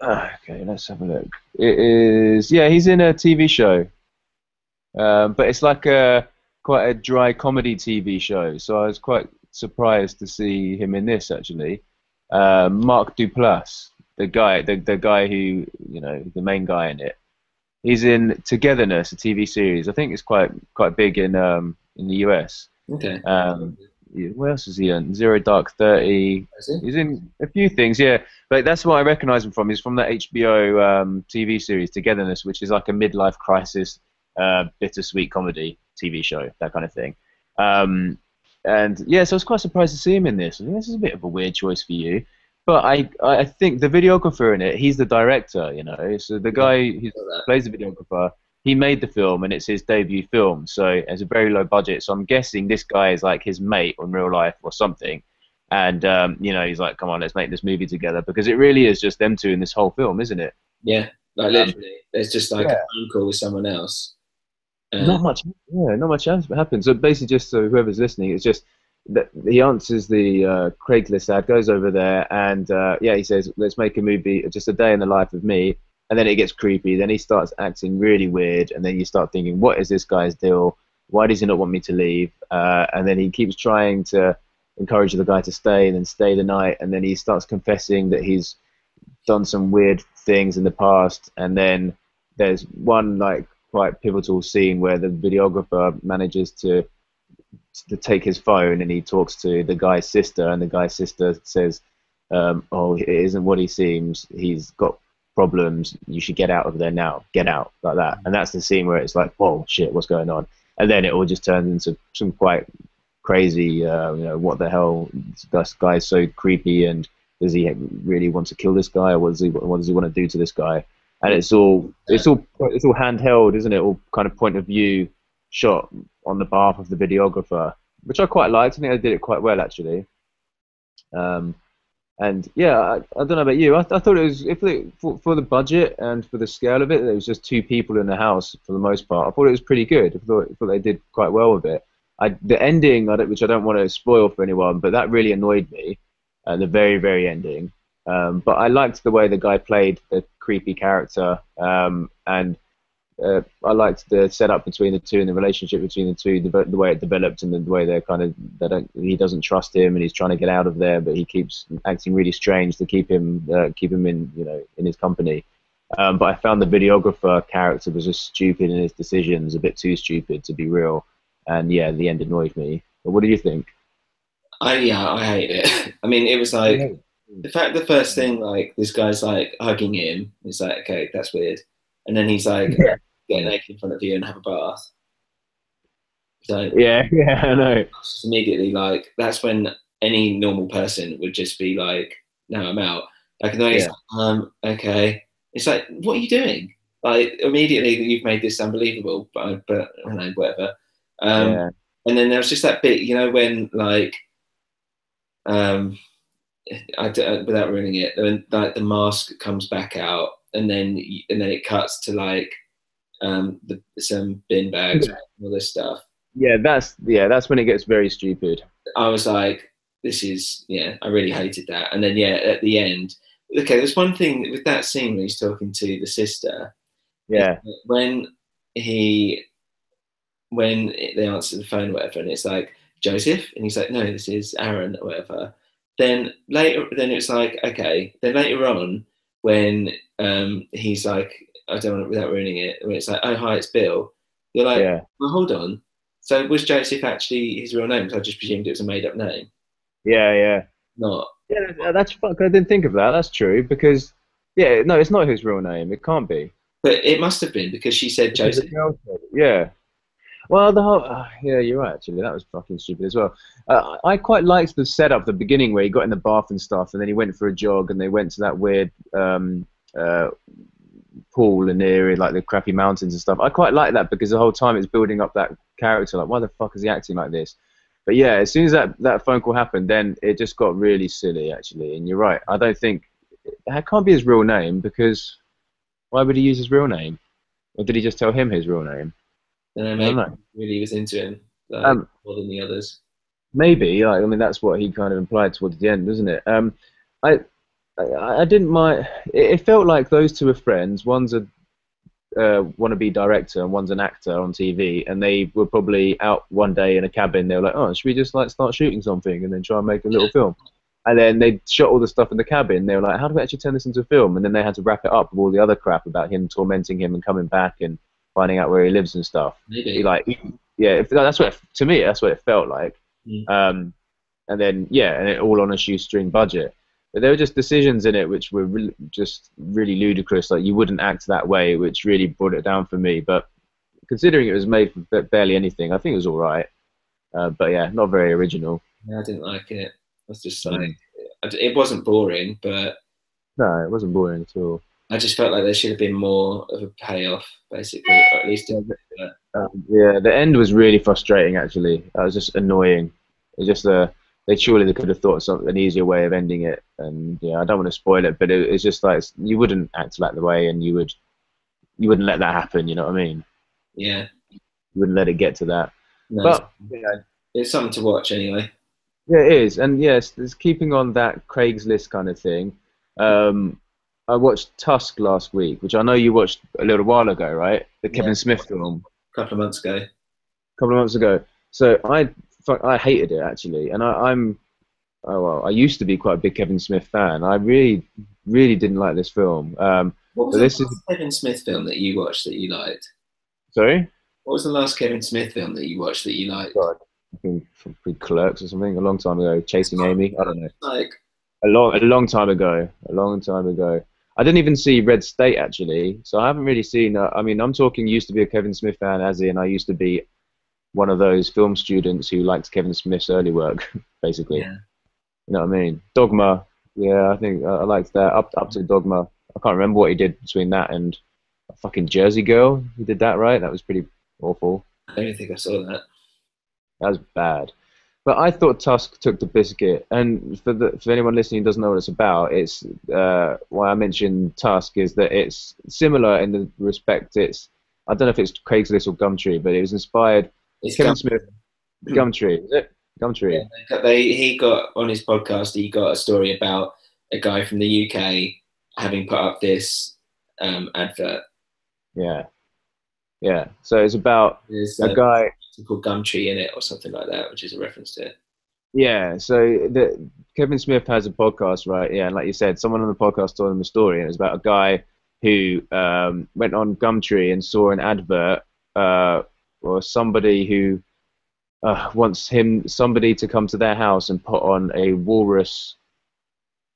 okay, let's have a look. It is yeah, he's in a TV show, but it's like a quite a dry comedy TV show. So I was quite surprised to see him in this actually. Mark Duplass, the guy who the main guy in it. He's in Togetherness, a TV series. I think it's quite big in the US. okay. Yeah, what else is he in? Zero Dark 30. I see. He's in a few things, yeah. But that's what I recognize him from. He's from that HBO TV series Togetherness, which is like a midlife crisis, bittersweet comedy TV show, that kind of thing. Um, and yeah, so I was quite surprised to see him in this. I think this is a bit of a weird choice for you, but I think the videographer in it, he's the director, So the Yeah, guy who plays the videographer, he made the film and it's his debut film, so it's a very low budget. So I'm guessing this guy is like his mate in real life or something, and he's like, "Come on, let's make this movie together," because it really is just them two in this whole film, isn't it? yeah, like Um, literally, there's just like a yeah, phone call with someone else. Uh, not much. Yeah, not much else happens. So basically, just so whoever's listening, it's just that he answers the Craigslist ad, goes over there, and yeah, he says, "Let's make a movie, just a day in the life of me." And then it gets creepy. Then he starts acting really weird, and then you start thinking, "What is this guy's deal? Why does he not want me to leave?" And then he keeps trying to encourage the guy to stay, and then stay the night, and then he starts confessing that he's done some weird things in the past, and then there's one like quite pivotal scene where the videographer manages to take his phone and he talks to the guy's sister, and the guy's sister says, "Oh, it isn't what he seems. He's got problems. You should get out of there now. Get out," like that. And that's the scene where it's like, "Whoa, shit, what's going on?" And then it all just turns into some quite crazy, what the hell? This guy's so creepy, and does he really want to kill this guy, or what does he want to do to this guy? And it's all handheld, isn't it? All kind of point of view shot on the behalf of the videographer, which I quite liked. I think they did it quite well actually. Um, and yeah, I don't know about you. I thought it was for the budget and for the scale of it, there was just two people in the house for the most part. I thought it was pretty good. I thought they did quite well with it. The ending, which I don't want to spoil for anyone, but that really annoyed me at the very, very ending. But I liked the way the guy played the creepy character, and I liked the setup between the two and the relationship between the two, the way it developed and the way they're kind of he doesn't trust him and he's trying to get out of there, but he keeps acting really strange to keep him in in his company. But I found the videographer character was just stupid in his decisions, a bit too stupid to be real, and yeah, the end annoyed me. But what do you think? I hate it. I mean, it was like the first thing, like this guy's like hugging him. It's like, okay, that's weird. And then he's like, Yeah. get naked in front of you and have a bath. So Yeah, yeah, I know. just immediately, like, that's when any normal person would just be like, no, I'm out. Like, and then he's Yeah, like, okay. It's like, what are you doing? Like, immediately you've made this unbelievable, but I don't know, whatever. Um, yeah, and then there was just that bit, when like, um, without ruining it, when like the mask comes back out, and then it cuts to like some bin bags, yeah. all this stuff. That's when it gets very stupid. I was like, this is, yeah, I really hated that. And then yeah, at the end, okay, there's one thing with that scene when he's talking to the sister, is Yeah, that he when they answer the phone or whatever, and it's like Joseph, and he's like, no, this is Aaron or whatever. Then it's like, okay. Then later on, when he's like, I don't want it without ruining it, when it's like, oh hi, it's Bill. You're like, yeah, well, hold on. So was Joseph actually his real name? Because I just presumed it was a made up name. yeah. Not, Yeah, that's fuck. I didn't think of that. That's true because, yeah, no, it's not his real name. It can't be. but it must have been because she said Because the Joseph. girl said it. Yeah. Well, the whole yeah, you're right. Actually, that was fucking stupid as well. I quite liked the setup, the beginning where he got in the bath and stuff, and then he went for a jog, and they went to that weird uh, pool in the area, like the crappy mountains and stuff. I quite like that because the whole time it's building up that character. Like, why the fuck is he acting like this? But yeah, as soon as that phone call happened, then it just got really silly, actually. And you're right. I don't think that can't be his real name because why would he use his real name? Or did he just tell him his real name? And then I don't maybe know. really was into him like Um, more than the others. maybe. Like, I mean, that's what he kind of implied towards the end, doesn't it? I, I didn't mind. It felt like those two are friends. One's a wannabe director and one's an actor on TV, and they were probably out one day in a cabin. They were like, "Oh, should we just like start shooting something and then try and make a little film?" And then they shot all the stuff in the cabin. They were like, "How do we actually turn this into a film?" And then they had to wrap it up with all the other crap about him tormenting him and coming back and finding out where he lives and stuff. Maybe. Yeah, that's what to me that's what it felt like. Mm. And then yeah, and it all on a shoestring budget. But there were just decisions in it which were just really ludicrous. Like you wouldn't act that way, which really brought it down for me. But considering it was made for barely anything, I think it was all right. But yeah, not very original. Yeah, I didn't like it. I was just like, Mm. it wasn't boring, but No, it wasn't boring at all. I just felt like there should have been more of a payoff, basically, or at least. Yeah, yeah, the end was really frustrating. Actually, that was just annoying. It just they could have thought of an easier way of ending it. And yeah, I don't want to spoil it, but it's just like you wouldn't act like the way, and you wouldn't let that happen. You know what I mean? Yeah, You wouldn't let it get to that. no, But yeah, it's something to watch anyway. yeah, it is. And yes, it's keeping on that Craigslist kind of thing. Um, I watched Tusk last week, which I know you watched a little while ago, right? The Yeah, Kevin Smith film a couple of months ago. a couple of months ago. So I hated it actually, and I'm oh well, I used to be quite a big Kevin Smith fan. I really didn't like this film. What was But the this is last Kevin Smith film that you watched that you liked? sorry. What was the last Kevin Smith film that you watched that you liked? God, I think probably Clerks or something a long time ago. Chasing Amy. I don't know. Like, A long time ago. A long time ago. I didn't even see Red State actually, so I haven't really seen. I mean, I'm talking used to be a Kevin Smith fan, as in I used to be one of those film students who liked Kevin Smith's early work, basically. yeah, You know what I mean? Dogma. Yeah, I think I liked that up to Dogma. I can't remember what he did between that and fucking Jersey Girl. He did that right. That was pretty awful. I don't think I saw that. That was bad. But I thought Tusk took the biscuit. And for anyone listening who doesn't know what it's about, it's why I mentioned Tusk is that it's similar in the respect it's I don't know if it's Craigslist or Gumtree, but it was inspired. It's Kevin Smith, Gumtree, is it? Gumtree. he got on his podcast. He got a story about a guy from the UK having put up this advert. Yeah, yeah. So it's about There's a guy. called Gumtree in it or something like that, which is a reference to it. Yeah, so Kevin Smith has a podcast, right? Yeah, and like you said, someone on the podcast told him a story, and it's about a guy who went on Gumtree and saw an advert, or somebody who wants somebody to come to their house and put on a walrus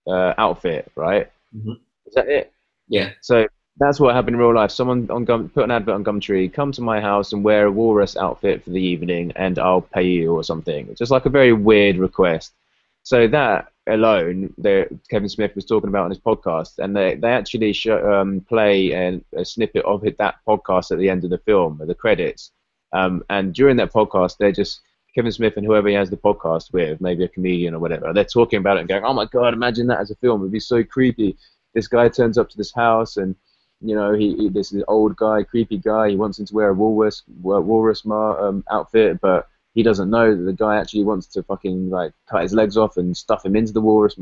outfit, right? Mm-hmm. Is that it? Yeah. So that's what happened in real life. Someone on put an advert on Gumtree, come to my house and wear a walrus outfit for the evening, and I'll pay you or something. It's just like a very weird request. So that alone, Kevin Smith was talking about on his podcast, and they actually play a snippet of that podcast at the end of the film, the credits. And during that podcast, they're just Kevin Smith and whoever he has the podcast with, maybe a comedian or whatever. They're talking about it and going, "Oh my God, imagine that as a film! It'd be so creepy." This guy turns up to this house and this is old guy, creepy guy. He wants him to wear a walrus outfit, but he doesn't know that the guy actually wants to fucking like cut his legs off and stuff him into the walrus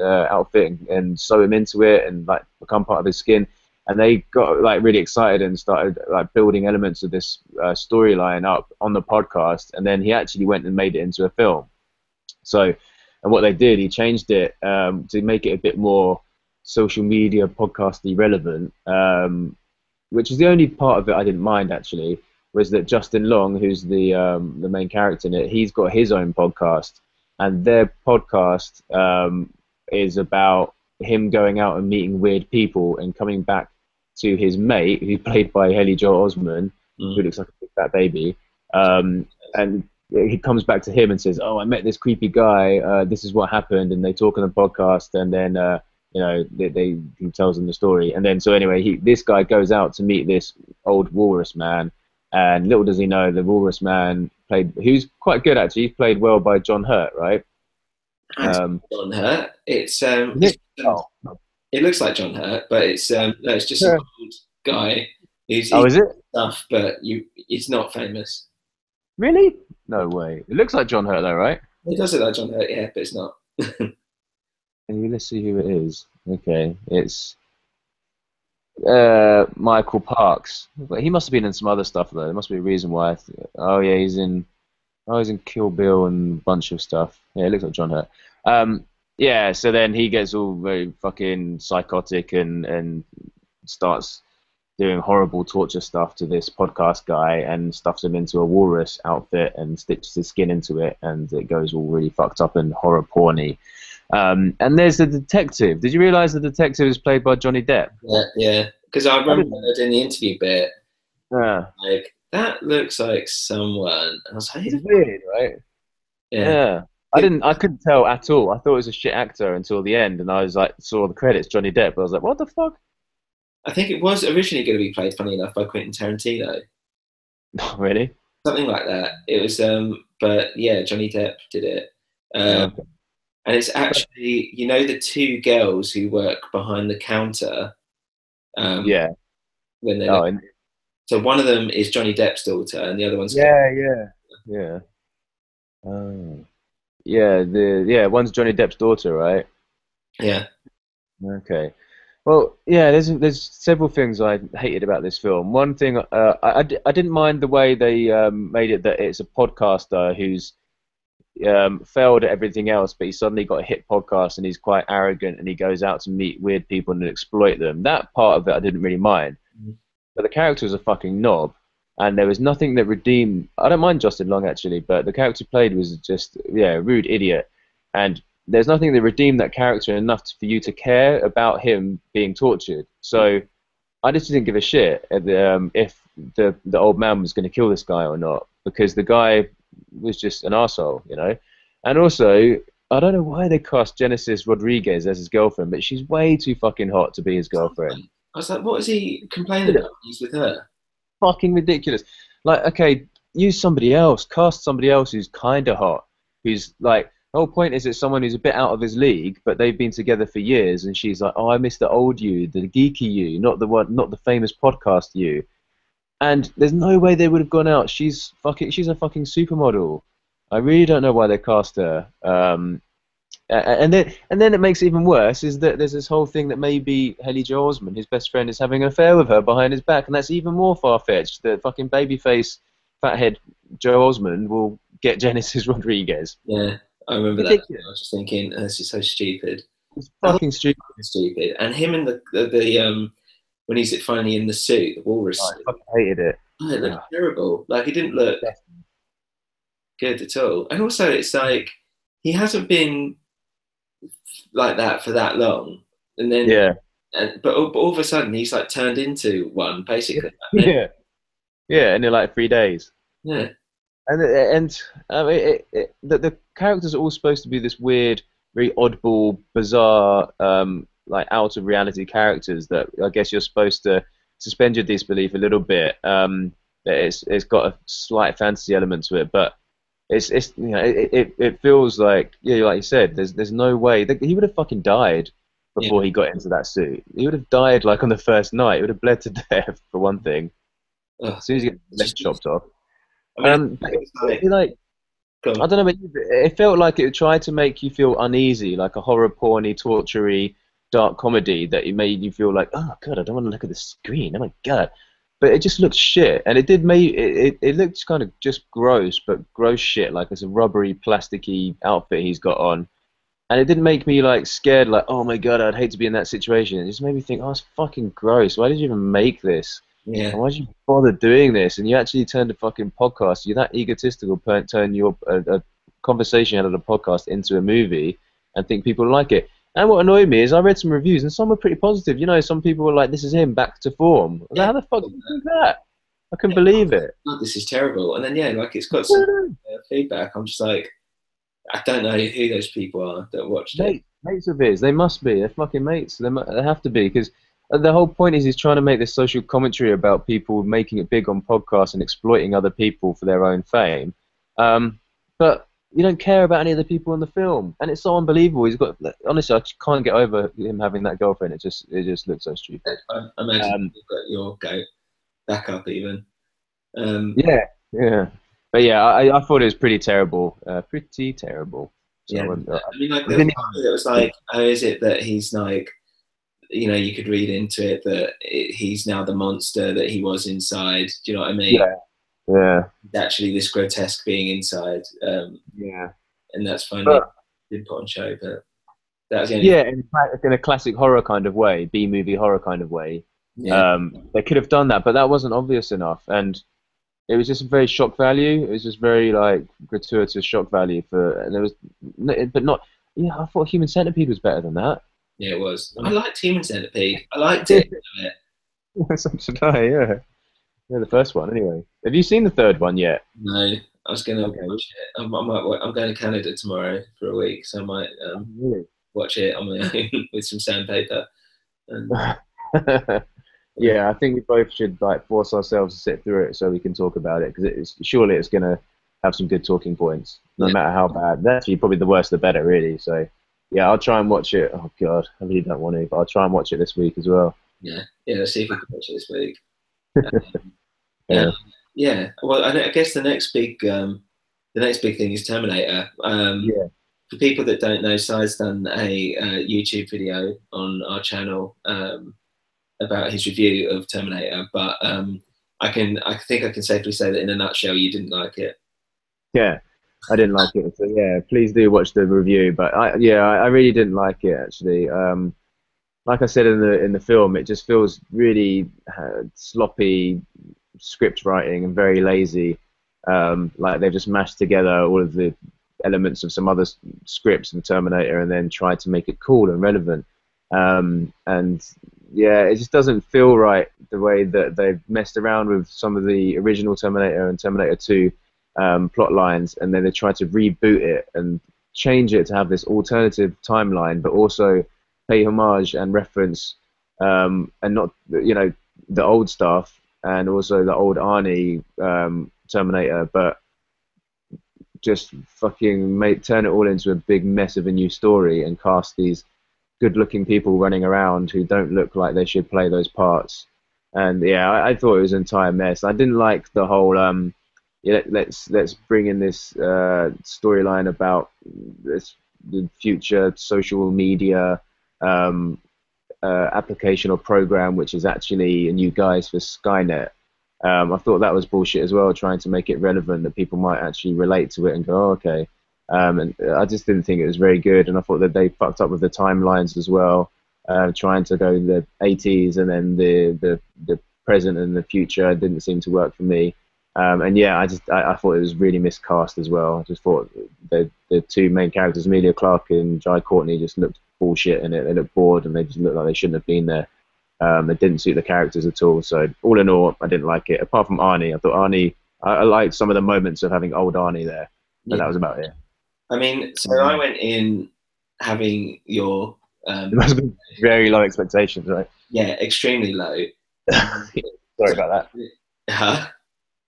outfit and sew him into it and like become part of his skin. And they got like really excited and started like building elements of this storyline up on the podcast. And then he actually went and made it into a film. So, and what they did, he changed it to make it a bit more social media podcasty relevant, which is the only part of it I didn't mind actually, was that Justin Long, who's the main character in it, he's got his own podcast, and their podcast is about him going out and meeting weird people and coming back to his mate, who's played by Haley Joel Osment, who looks like a big fat baby, and he comes back to him and says, "Oh, I met this creepy guy. This is what happened," and they talk on the podcast, and then he tells them the story, and then so anyway, this guy goes out to meet this old walrus man, and little does he know the walrus man who's quite good actually. He's played well by John Hurt, right? John Hurt. Oh. It looks like John Hurt, but it's no, it's just an old guy who's is it stuff, but it's not famous. Really? No way. It looks like John Hurt though, right? It does look like John Hurt, yeah, but it's not. Let's see who it is. Okay, it's Michael Parks. But he must have been in some other stuff though. There must be a reason why. Oh yeah, he's in Kill Bill and a bunch of stuff. Yeah, it looks like John Hurt. Yeah, so then he gets all very fucking psychotic and starts doing horrible torture stuff to this podcast guy and stuffs him into a walrus outfit and stitches his skin into it, and it goes all really fucked up and horror porny. And there's the detective. Did you realise the detective is played by Johnny Depp? Yeah, because I remember in the interview bit, Yeah. like, that looks like someone. I was like, It's weird, right? Yeah. I couldn't tell at all. I thought it was a shit actor until the end, and I was like, saw the credits, Johnny Depp. I was like, what the fuck? I think it was originally going to be played, funny enough, by Quentin Tarantino. Really? Something like that. It was, but yeah, Johnny Depp did it. Okay. And it's actually, the two girls who work behind the counter. Yeah. When they so one of them is Johnny Depp's daughter, and the other one's yeah. Oh. Yeah, one's Johnny Depp's daughter, right? Yeah. Okay. Well, yeah, there's several things I hated about this film. One thing, I didn't mind the way they made it that it's a podcaster who's failed at everything else, but he suddenly got a hit podcast and he's quite arrogant and he goes out to meet weird people and exploit them. That part of it I didn't really mind. Mm-hmm. But the character was a fucking knob, and there was nothing that redeemed. I don't mind Justin Long actually, but the character played was just a rude idiot, and there's nothing that redeemed that character enough for you to care about him being tortured. So I just didn't give a shit if the old man was going to kill this guy or not, because the guy was just an arsehole, And also, I don't know why they cast Genisys Rodriguez as his girlfriend, but she's way too fucking hot to be his girlfriend. I was like, what is he complaining about? He's with her. Fucking ridiculous. Like, okay, use somebody else. Cast somebody else who's kind of hot. Who's like, the whole point is it's someone who's a bit out of his league, but they've been together for years, and she's like, oh, I miss the old you, the geeky you, not the famous podcast you. And there's no way they would have gone out. She's a fucking supermodel. I really don't know why they cast her. And then it makes it even worse is that there's this whole thing that maybe Haley Joel Osment, his best friend, is having an affair with her behind his back, and that's even more far-fetched. The fucking babyface fathead Joe Osmond will get Genesis Rodriguez. Yeah, I remember that. I Ridiculous. was just thinking, oh, this is so stupid. It's I thought fucking stupid. it was stupid. And him in the when he's finally in the suit, the walrus I suit, fucking hated it. oh, it looked Ugh. terrible. Like he didn't look good at all. And also, it's like he hasn't been like that for that long, and then Yeah. but all of a sudden he's like turned into one basically. And then, Yeah. Yeah. And in like 3 days. yeah, And the characters are all supposed to be this weird, very oddball, bizarre, like out of reality characters that I guess you're supposed to suspend your disbelief a little bit. That it's got a slight fantasy element to it, but it's it feels like, yeah, like you said, there's no way that he would have fucking died yeah. before he got into that suit. He would have died like on the first night. He would have bled to death for one thing. Ugh, As soon as he gets his it leg just chopped off. I mean, But it's like, like, I come, don't know, but it felt like it tried to make you feel uneasy, like a horror porny, tortury, dark comedy that it made you feel like, oh god, I don't want to look at the screen. Oh my god. But it just looked shit, and it did make it looked kind of just gross, but gross shit, like it's a rubbery, plasticky outfit he's got on, and it didn't make me like scared, like oh my god, I'd hate to be in that situation. It just made me think, oh, it's fucking gross. Why did you even make this? yeah, And why did you bother doing this? And you actually turned a fucking podcast. You're that egotistical, turn your a conversation out of the podcast into a movie and think people like it. And what annoyed me is I read some reviews and some were pretty positive. You know, some people were like, "This is him back to form." I was like, yeah. how the fuck did you do that? I couldn't believe it. Oh, this is terrible. And then yeah, like it's got some feedback. I'm just like, I don't know who those people are that watched it. Mates of his, they must be. They're fucking mates. They have to be because the whole point is he's trying to make this social commentary about people making it big on podcasts and exploiting other people for their own fame. But you don't care about any of the people in the film, and it's so unbelievable. He's got honestly, I just can't get over him having that girlfriend. It just looks so stupid. I imagine Um, you've got your goat back up even. Um, yeah, yeah, but yeah, I thought it was pretty terrible, pretty terrible. So yeah, I mean, like I there was didn't part of it that was like, how is it that he's like, you know, you could read into it that he's now the monster that he was inside. Do you know what I mean? yeah, yeah, He's actually this grotesque being inside, yeah. and that's finally But been put on show. But that was the only, yeah, in a classic horror kind of way, B movie horror kind of way. yeah, They could have done that, but that wasn't obvious enough, and it was just very shock value. It was just very like gratuitous shock value and there was, but not. Yeah, I thought Human Centipede was better than that. yeah, it was. I liked Human Centipede. I liked it. So should I, yeah. Yeah, the first one anyway. Have you seen the third one yet? No, I was gonna Okay. watch it. I'm going to Canada tomorrow for a week, so I might Really? watch it on my own with some sandpaper. And Yeah, I think we both should like force ourselves to sit through it so we can talk about it because surely it's gonna have some good talking points, no yeah, matter how bad. Actually, probably the worse the better, really. So, yeah, I'll try and watch it. Oh God, I really don't want to, but I'll try and watch it this week as well. yeah, yeah. Let's see if we can watch it this week. Yeah, Yeah. Well, I guess the next big thing is Terminator. yeah, For people that don't know, Si's done a YouTube video on our channel about his review of Terminator, but I think I can safely say that in a nutshell, you didn't like it. yeah. I didn't like it, so yeah, please do watch the review. But I really didn't like it actually. Like I said in the film, it just feels really sloppy script writing and very lazy. Like they've just mashed together all of the elements of some other scripts in Terminator and then tried to make it cool and relevant. And yeah, it just doesn't feel right the way that they've messed around with some of the original Terminator and Terminator 2 plot lines, and then they tried to reboot it and change it to have this alternative timeline, but also pay homage and reference and not the old stuff and also the old Arnie Terminator, but just fucking turn it all into a big mess of a new story and cast these good-looking people running around who don't look like they should play those parts. And yeah, I thought it was an entire mess. I didn't like the whole yeah, let's bring in this storyline about this the future social media um, application or program, which is actually a new guise for Skynet. I thought that was bullshit as well, trying to make it relevant that people might actually relate to it and go, oh, okay. And I just didn't think it was very good, and I thought that they fucked up with the timelines as well, trying to go the 80s and then the present and the future didn't seem to work for me. And yeah, I thought it was really miscast as well. I just thought the two main characters, Emilia Clarke and Jai Courtney, just looked bullshit in it. They looked bored and they just looked like they shouldn't have been there. It didn't suit the characters at all. So all in all, I didn't like it. Apart from Arnie, I thought I liked some of the moments of having old Arnie there, but Yeah. that was about it. I mean, so I went in having your It must have been very low expectations, right? yeah, extremely low. Sorry about that. Huh?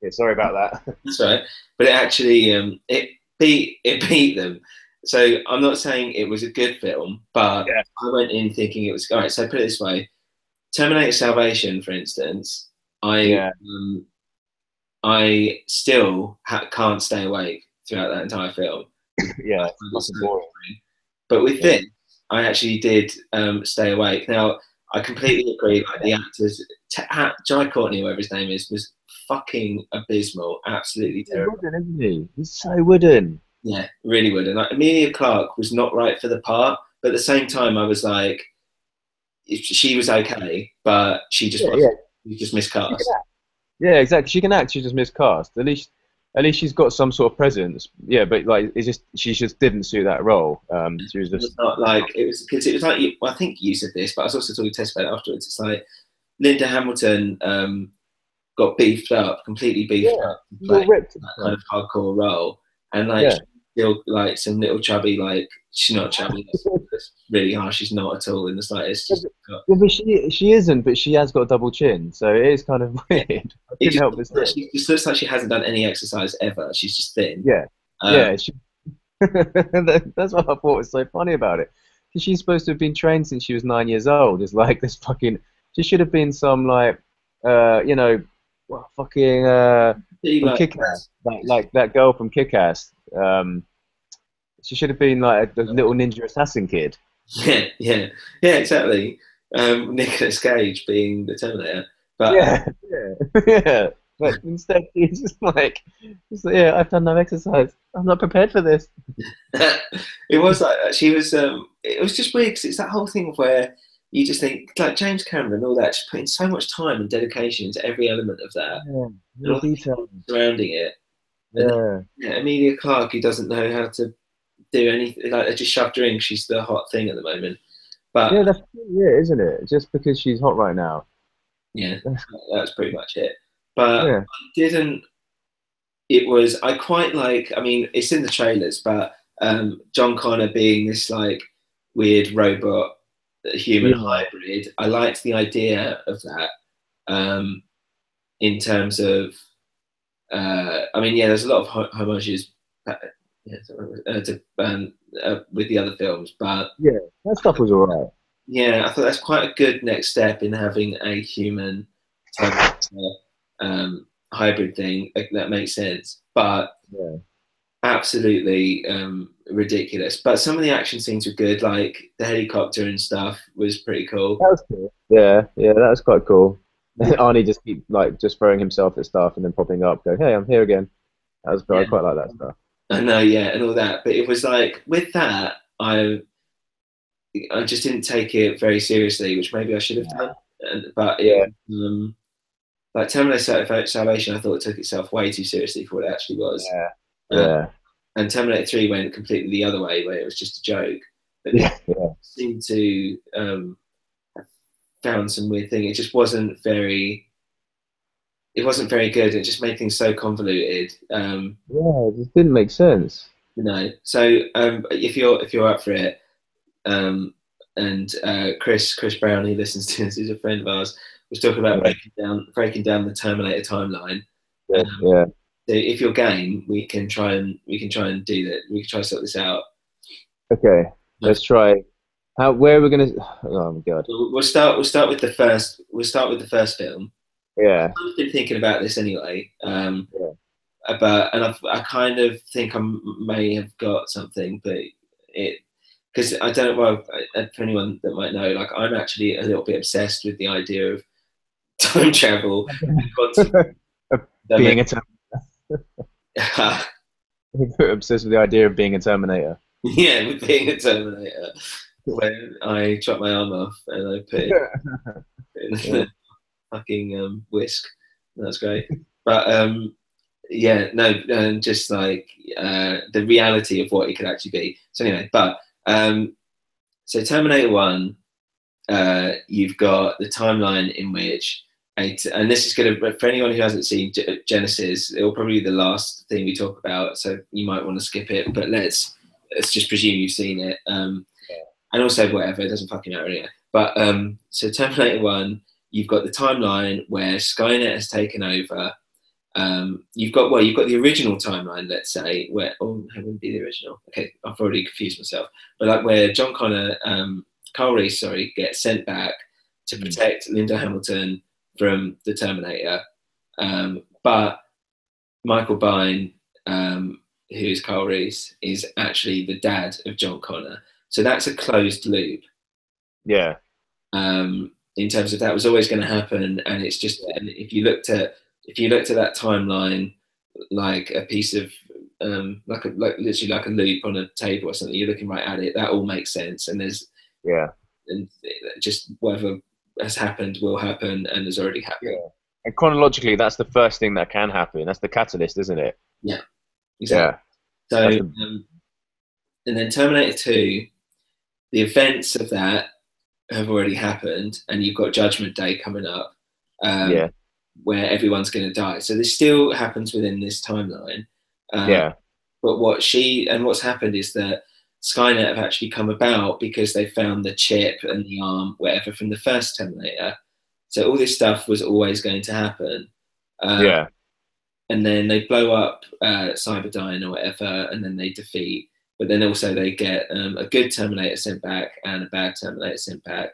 Yeah, sorry about that. That's right. But it actually it beat them. So I'm not saying it was a good film, but Yeah. I went in thinking it was all right. So put it this way: Terminator Salvation, for instance, I Yeah. I still can't stay awake throughout that entire film. Yeah. I It's find it fucking so boring. boring. But with Yeah. this, I actually did stay awake. Now, I completely agree. Like the actors, Jai Courtney, whatever his name is, was fucking abysmal, absolutely He's terrible. wooden, isn't he? He's so wooden. Yeah, really would. And like, Emilia Clarke was not right for the part, but at the same time, I was like, she was okay, but she just Yeah, was yeah. she was just She can miscast. act. Yeah, exactly. She can act. She's just miscast. At least she's got some sort of presence. Yeah, but like, it's just she just didn't suit that role. She was It just was not like it was because it was like well, I think you said this, but I was also talking to Tess about it afterwards. It's like Linda Hamilton got beefed up, completely beefed yeah, up to she's play all ripped and that kind stuff. of hardcore role, and like Yeah. she's still like some little chubby, like she's not chubby. That's really harsh. She's not at all in the slightest. She's got, Yeah, but she isn't, but she has got a double chin, so it is kind of yeah. weird. I It couldn't just help looks but like say, just looks like she hasn't done any exercise ever. She's just thin. yeah, Um, yeah. That's what I thought was so funny about it. 'Cause she's supposed to have been trained since she was 9 years old. It's like this fucking. She should have been some like, you know, well, fucking pretty, from like Kick-Ass, like that girl from Kick-Ass. She should have been like a little ninja assassin kid. yeah, yeah, yeah, exactly. Nicolas Cage being the Terminator, but Yeah, yeah, yeah. But instead, he's just like, yeah, I've done no exercise. I'm not prepared for this. it was like that. She was. It was just weird because it's that whole thing where you just think like James Cameron and all that, just putting so much time and dedication into every element of that Yeah, and real all the detail. people surrounding it. And Yeah, yeah, Emilia Clarke, who doesn't know how to do anything, like they just shoved her in. She's the hot thing at the moment. But yeah, that's yeah, isn't it? Just because she's hot right now. yeah, that's pretty much it. But Yeah, I didn't. It was. I quite like. I mean, it's in the trailers, but John Connor being this like weird robot human yeah, hybrid. I liked the idea of that um, in terms of. I mean, yeah, there's a lot of homages yeah, with the other films, but yeah. That stuff was alright. yeah, I thought that's quite a good next step in having a human type of, hybrid thing that makes sense, but Yeah, absolutely ridiculous. But some of the action scenes were good, like the helicopter and stuff was pretty cool. that was cool. Yeah, yeah, that was quite cool. Arnie just keep like just throwing himself at stuff and then popping up, going, "Hey, I'm here again." That was I Yeah, quite like that stuff. I know, yeah, and all that. But it was like with that, I just didn't take it very seriously, which maybe I should have done. But it Yeah, was like Terminator Salvation, I thought it took itself way too seriously for what it actually was. yeah, Uh, yeah, and Terminator 3 went completely the other way, where it was just a joke. But this yeah, yeah. seemed to found some weird thing. It just wasn't very. It wasn't very good. It just made things so convoluted. Yeah, it just didn't make sense. So if you're up for it, um, and Chris Brown, who listens to us, who's a friend of ours, was talking about Yeah, breaking down the Terminator timeline. yeah, Um, yeah. so if you're game, we can try and do that. We can try to sort this out. Okay, let's try. How? Where are we gonna? Oh my God. We'll start with the first. We'll start with the first film. Yeah, I've been thinking about this anyway, yeah, I kind of think I may have got something, but it because I don't well for anyone that might know, like I'm actually a little bit obsessed with the idea of time travel and quantum. Being a obsessed with the idea of being a Terminator. Yeah, with being a Terminator. When I chop my arm off and I put it in Yeah. the fucking whisk. That's great. But yeah, no, just like the reality of what it could actually be. So anyway, but so Terminator 1, you've got the timeline in which, and this is going to, for anyone who hasn't seen Genisys, it will probably be the last thing we talk about, so you might want to skip it, but let's just presume you've seen it. And also whatever, it doesn't fucking matter anyway. But so Terminator 1, you've got the timeline where Skynet has taken over. You've got the original timeline, let's say, where that wouldn't be the original. Okay, I've already confused myself. But like where John Connor, Carl Reese, sorry, gets sent back to protect Linda Hamilton from the Terminator. But Michael Biehn, who is Carl Reese, is actually the dad of John Connor. So that's a closed loop. Yeah. In terms of that was always going to happen, and it's just, and if you looked at that timeline like a piece of like literally like a loop on a table or something, you're looking right at it. That all makes sense, and there's and just whatever has happened will happen and has already happened. Yeah. And chronologically, that's the first thing that can happen. That's the catalyst, isn't it? Yeah, exactly. Yeah. So, and then Terminator 2, the events of that have already happened, and you've got Judgment Day coming up, where everyone's going to die. So this still happens within this timeline. But what's happened is that Skynet have actually come about because they found the chip and the arm, whatever, from the first Terminator. So all this stuff was always going to happen. And then they blow up Cyberdyne or whatever, and then they defeat. But then also they get a good Terminator sent back and a bad Terminator sent back.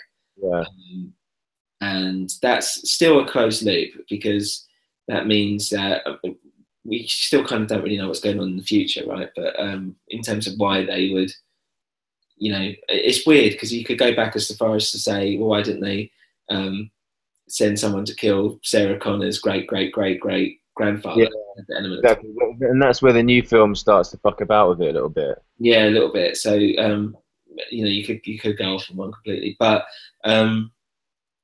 And that's still a closed loop, because that means that we still kind of don't really know what's going on in the future, right? But in terms of why they would, it's weird, because you could go back as far as to say, well, why didn't they send someone to kill Sarah Connor's great grandfather? Exactly. And that's where the new film starts to fuck about with it a little bit. Yeah, a little bit. So you could go off on one completely, but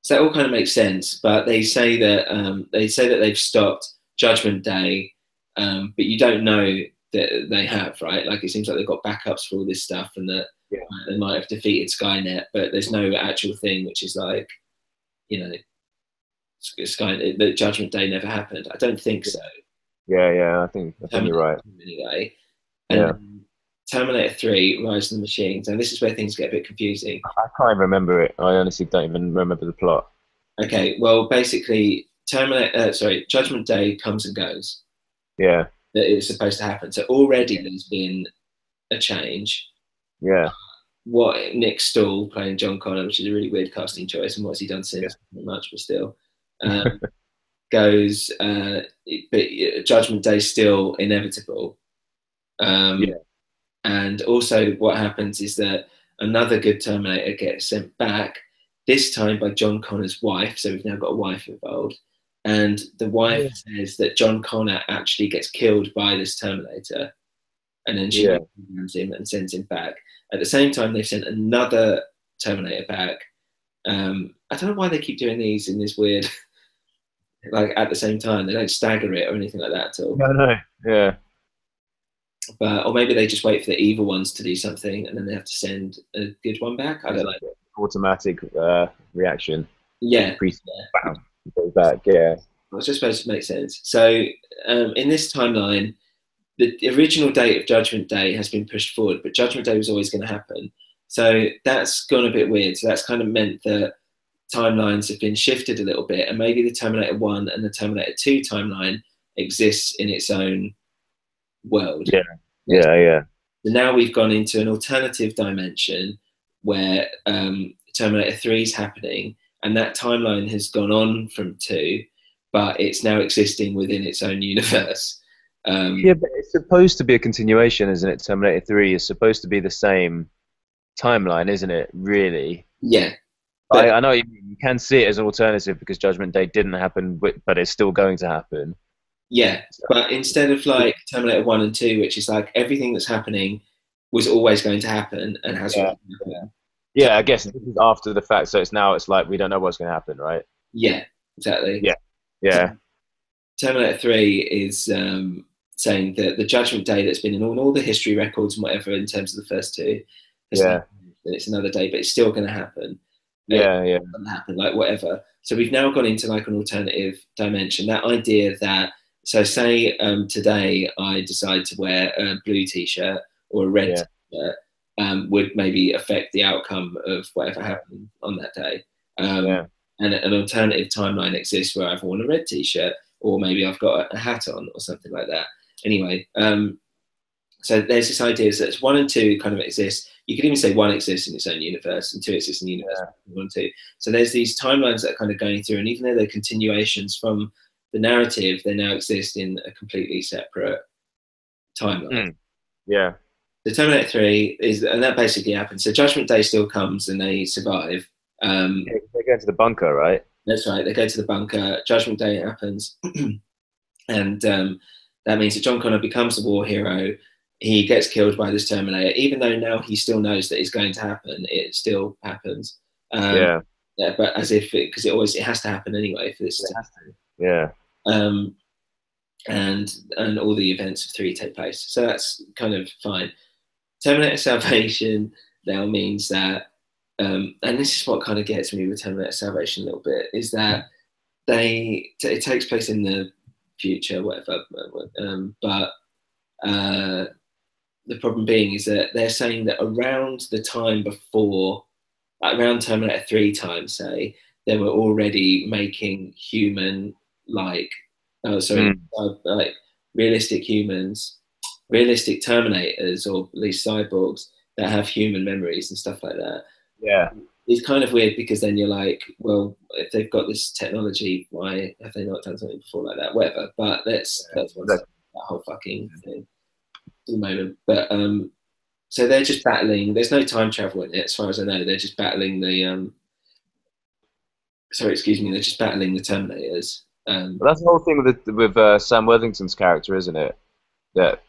so that all kind of makes sense. But they say that they've stopped Judgment Day, but you don't know that they have, right? Like it seems like they've got backups for all this stuff, and that they might have defeated Skynet, but there's no actual thing which is like, Skynet, that Judgment Day never happened. I don't think so. I think you're right. Anyway, and Terminator 3, Rise of the Machines, and this is where things get a bit confusing. I can't even remember it. I honestly don't even remember the plot. Okay, well, basically, Judgment Day comes and goes. Yeah. That it's supposed to happen. So already there's been a change. Yeah. What Nick Stahl playing John Connor, which is a really weird casting choice, and what's he done since? Not much, but still. Goes, but Judgment Day still inevitable. And also what happens is that another good Terminator gets sent back, this time by John Connor's wife. So we've now got a wife involved. And the wife says that John Connor actually gets killed by this Terminator. And then she programs him and sends him back. At the same time, they've sent another Terminator back. I don't know why they keep doing these in this weird, like at the same time. They don't stagger it or anything like that at all. No. Yeah. But, or maybe they just wait for the evil ones to do something and then they have to send a good one back. I don't know. Automatic reaction. Yeah. Bam, goes back. Yeah. I was just supposed to make sense. So in this timeline, the original date of Judgment Day has been pushed forward, but Judgment Day was always going to happen. So that's gone a bit weird. So that's kind of meant that timelines have been shifted a little bit, and maybe the Terminator 1 and the Terminator 2 timeline exists in its own world. Yeah. So now we've gone into an alternative dimension where Terminator 3 is happening, and that timeline has gone on from 2, but it's now existing within its own universe. But it's supposed to be a continuation, isn't it? Terminator 3 is supposed to be the same timeline, isn't it? Really. Yeah, I, but I know you, you can see it as an alternative because Judgment Day didn't happen, but it's still going to happen. yeah, So, but instead of like Terminator 1 and 2, which is like everything that's happening was always going to happen and has yeah, always yeah, happened. yeah. I guess this is after the fact, so it's like we don't know what's going to happen, right? Yeah, exactly. Yeah, yeah, Terminator 3 is saying that the Judgment Day that's been in all the history records and whatever in terms of the first two has now, yeah, it's another day, but it's still going to happen. It yeah, yeah, doesn't happen, like whatever. So we've now gone into like an alternative dimension. That idea that, so say today I decide to wear a blue t-shirt or a red yeah, t-shirt, would maybe affect the outcome of whatever happened on that day. Um, yeah, and an alternative timeline exists where I've worn a red t-shirt, or maybe I've got a hat on or something like that. Anyway, so there's this idea that one and two kind of exist. You could even say one exists in its own universe and two exists in the universe yeah. one and two. So there's these timelines that are kind of going through, and even though they're continuations from the narrative, they now exist in a completely separate timeline. Mm, yeah, The Terminator 3 is, and that basically happens. So Judgment Day still comes and they survive. yeah. They go into the bunker, right? That's right. They go to the bunker. Judgment Day happens, and that means that John Connor becomes the war hero. He gets killed by this Terminator, even though now he still knows that it's going to happen. It still happens, Yeah, yeah, but as if because it has to happen anyway for this it to, has to. Yeah, um, and all the events of three take place. So that's kind of fine. Terminator Salvation now means that, and this is what kind of gets me with Terminator Salvation a little bit, is that it takes place in the future, whatever, but uh, the problem being is that they're saying that around the time before, like around Terminator 3 time, say, they were already making human like, oh sorry, mm, like realistic humans, realistic Terminators, or at least cyborgs that have human memories and stuff like that. yeah, It's kind of weird because then you're like, well, if they've got this technology, why have they not done something before like that? Whatever. But that's one that, step, that whole fucking thing at the moment. But so they're just battling. There's no time travel in it, as far as I know. They're just battling the sorry, excuse me. They're just battling the Terminators. but that's the whole thing with Sam Worthington's character, isn't it? That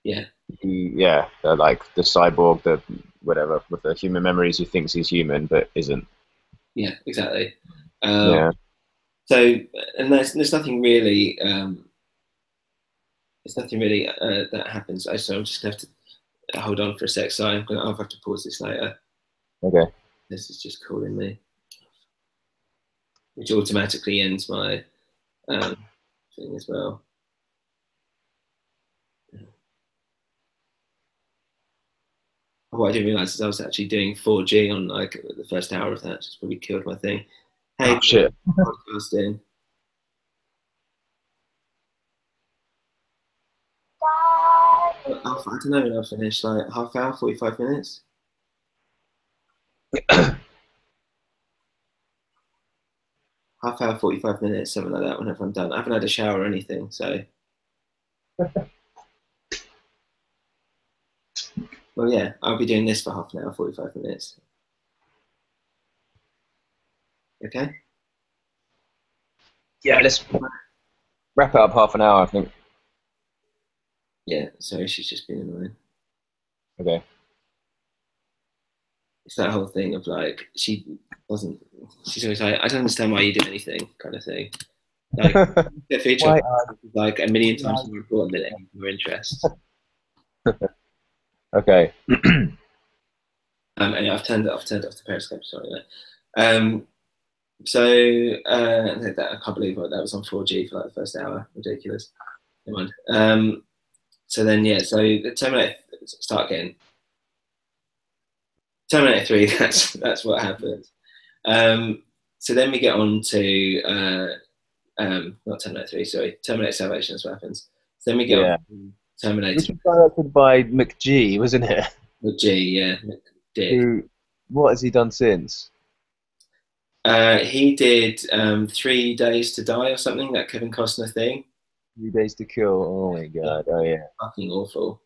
Yeah, yeah, like the cyborg, the whatever with the human memories, who thinks he's human but isn't. yeah, exactly. Um, Yeah. so and there's nothing really. There's nothing really that happens. So I'm just gonna have to hold on for a sec. Sorry, I'll have to pause this later. Okay. This is just calling me, which automatically ends my thing as well. What I didn't realize is I was actually doing 4G on like the first hour of that. Just probably killed my thing. Oh Hey, shit. podcasting. I don't know when I'll finish. Like half hour, 45 minutes. Half hour, 45 minutes, something like that. Whenever I'm done, I haven't had a shower or anything. So, well, yeah, I'll be doing this for half an hour, 45 minutes. Okay. Yeah, let's wrap it up half an hour, I think. Yeah. Sorry, she's just been annoying. Okay. It's that whole thing of like she doesn't. She's always like, I don't understand why you do anything, kind of thing. Like the feature of Why like a million times are more important than any of your interests. Okay. And I've turned off the Periscope. Sorry. Um, so I can't believe that was on 4G for like the first hour. Ridiculous. Never mind. So then yeah, so the Terminator start again. Terminator 3. That's what happens. So then we get on to not Terminator 3. Sorry, Terminator Salvation is what happens. So then we get on Yeah. to Terminator Which was directed by McG, wasn't it? G. Yeah, Dick. Who? What has he done since? He did 3 Days to Die or something, that Kevin Costner thing. 3 Days to Kill. Oh my Yeah, god. Oh yeah. fucking awful.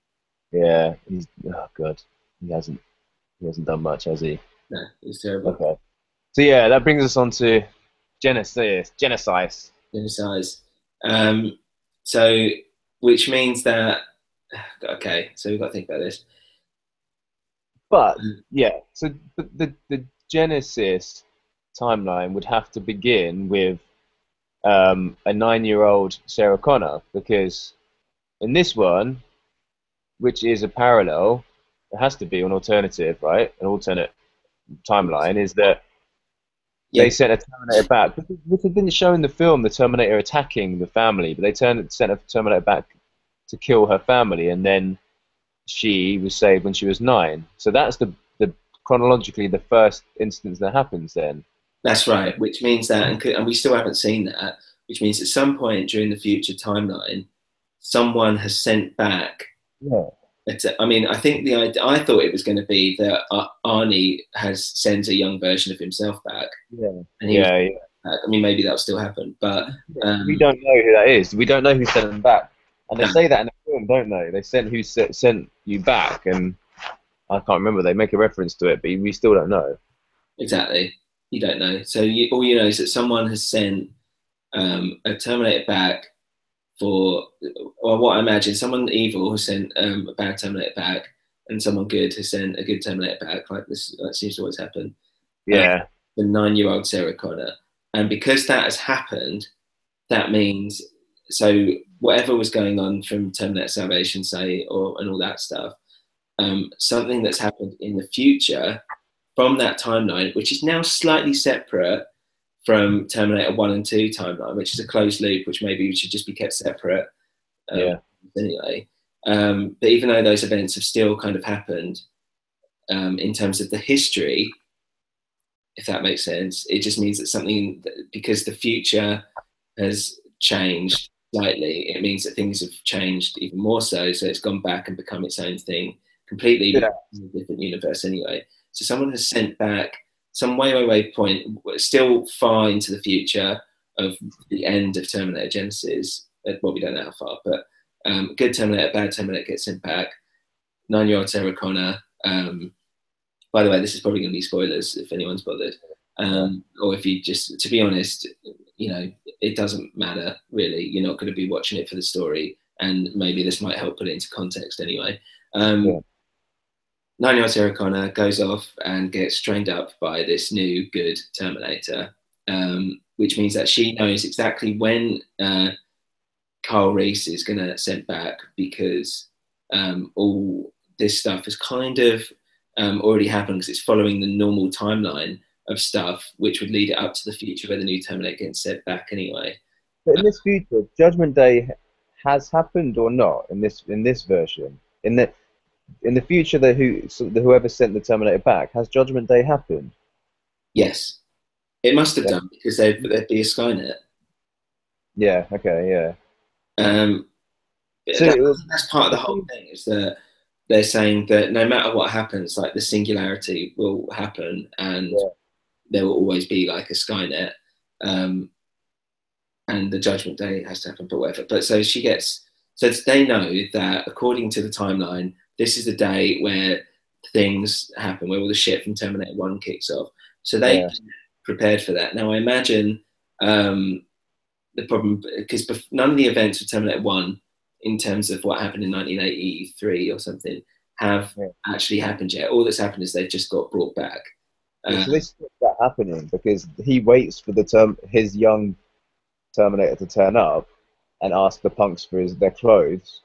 Yeah. He's. Oh god. He hasn't. He hasn't done much, has he? No, it's terrible. Okay. So yeah, that brings us on to Genesis. Genisys. Genisys. Um, so, which means that, okay, so we've got to think about this. But yeah, so the Genesis timeline would have to begin with a 9-year-old Sarah Connor because in this one, which is a parallel, it has to be an alternative, right? An alternate timeline is that Yeah, they sent a Terminator back, which had been shown in the film, the Terminator attacking the family, but they sent a Terminator back to kill her family, and then she was saved when she was 9. So that's the chronologically the first instance that happens then. that's right. Which means that, and we still haven't seen that. Which means at some point during the future timeline, someone has sent back. Yeah, I mean, I think the idea, I thought it was going to be that Arnie has sends a young version of himself back, yeah, and he was yeah, yeah. back. I mean, maybe that'll still happen, but We um, don't know who that is. We don't know who sent them back, and they no, say that in the film, don't they? They sent sent you back, and I can't remember. They make a reference to it, but we still don't know. exactly. You don't know. So all you know is that someone has sent a Terminator back for, or what I imagine, someone evil has sent a bad Terminator back, and someone good has sent a good Terminator back. Like this, that seems to always happen. Uh, Yeah, the 9-year-old Sarah Connor, and because that has happened, that means so whatever was going on from Terminator Salvation, say, or and all that stuff, something that's happened in the future from that timeline, which is now slightly separate from Terminator 1 and 2 timeline, which is a closed loop, which maybe should just be kept separate um, yeah. anyway. But even though those events have still kind of happened in terms of the history, if that makes sense, it just means that something, because the future has changed slightly, it means that things have changed even more so. So it's gone back and become its own thing completely Yeah. because it's a different universe anyway. So someone has sent back some way point, still far into the future of the end of Terminator Genesis. Well, we don't know how far, but good Terminator, bad Terminator gets sent back. 9-year-old Sarah Connor. By the way, this is probably going to be spoilers if anyone's bothered. Or if you just, to be honest, you know, it doesn't matter really. You're not going to be watching it for the story, and maybe this might help put it into context anyway. Yeah. 9-year-old Sarah Connor goes off and gets trained up by this new good Terminator, which means that she knows exactly when Carl Reese is going to send back because all this stuff has kind of already happened because it's following the normal timeline of stuff, which would lead it up to the future where the new Terminator gets sent back anyway. But Uh, in this future, Judgment Day has happened or not in this version? In the future, whoever sent the Terminator back, has Judgment Day happened? yes, it must have Yeah. done because there'd be a Skynet. Yeah. Okay. Yeah. Um, So that, that's part of the the whole thing, thing is that they're saying that no matter what happens, like the singularity will happen and yeah, there will always be like a Skynet. Um, and the judgment day has to happen, but whatever. But so she gets, so they know that according to the timeline, this is the day where things happen, where all the shit from Terminator 1 kicks off. So they yeah, prepared for that. Now, I imagine the problem, because none of the events of Terminator 1, in terms of what happened in 1983 or something, have yeah. actually happened yet. All that's happened is they've just got brought back. Yeah, Uh, so they stop that happening because he waits for his young Terminator to turn up and ask the punks for their clothes,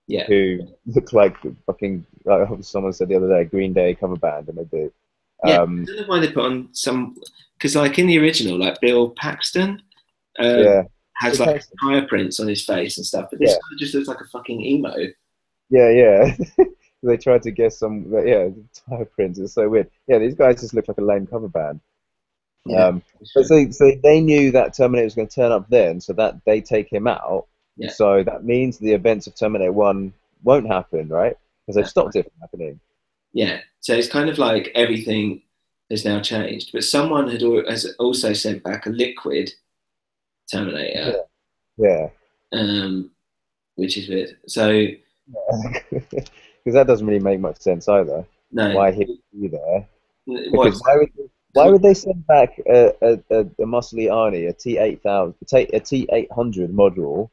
yeah. who look like fucking like someone said the other day, Green Day cover band, and they do. Yeah, I Um, don't know why they put on some, because like in the original, like Bill Paxton um, yeah, has it like takes- tire prints on his face and stuff, but this yeah, guy just looks like a fucking emo. yeah, yeah. They tried to guess some, yeah, tire prints. It's so weird. Yeah, these guys just look like a lame cover band. Yeah, But so they knew that Terminator was going to turn up then, so that they take him out. yeah, So that means the events of Terminator 1 won't happen, right? Because they've that's right. stopped it from happening. Yeah. So it's kind of like everything has now changed, but someone has also sent back a liquid Terminator, Yeah. Yeah. um, which is weird. So Because that doesn't really make much sense either. No. why he would be there. Because What? why would they send back a muscly Arnie, a T8000, a T800 model,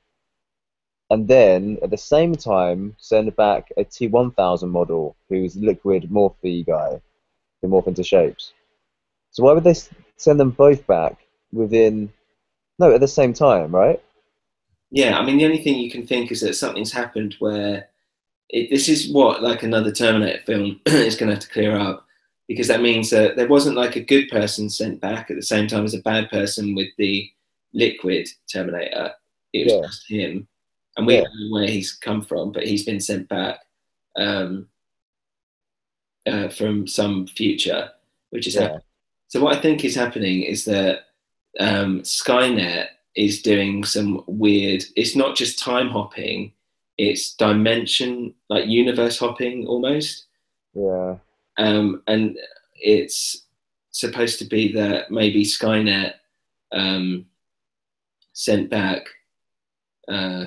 and then at the same time send back a T1000 model who's liquid morphy guy who morph into shapes? So why would they send them both back within, no, at the same time, right? Yeah, I mean, the only thing you can think is that something's happened where this is what like another Terminator film is going to have to clear up, because that means that there wasn't like a good person sent back at the same time as a bad person with the liquid Terminator. It was Yeah, just him, and we yeah, don't know where he's come from, but he's been sent back um, from some future, which is yeah, happening. So what I think is happening is that Skynet is doing some weird. It's not just time hopping; it's dimension, like universe hopping almost. yeah, And it's supposed to be that maybe Skynet um, sent back. Uh,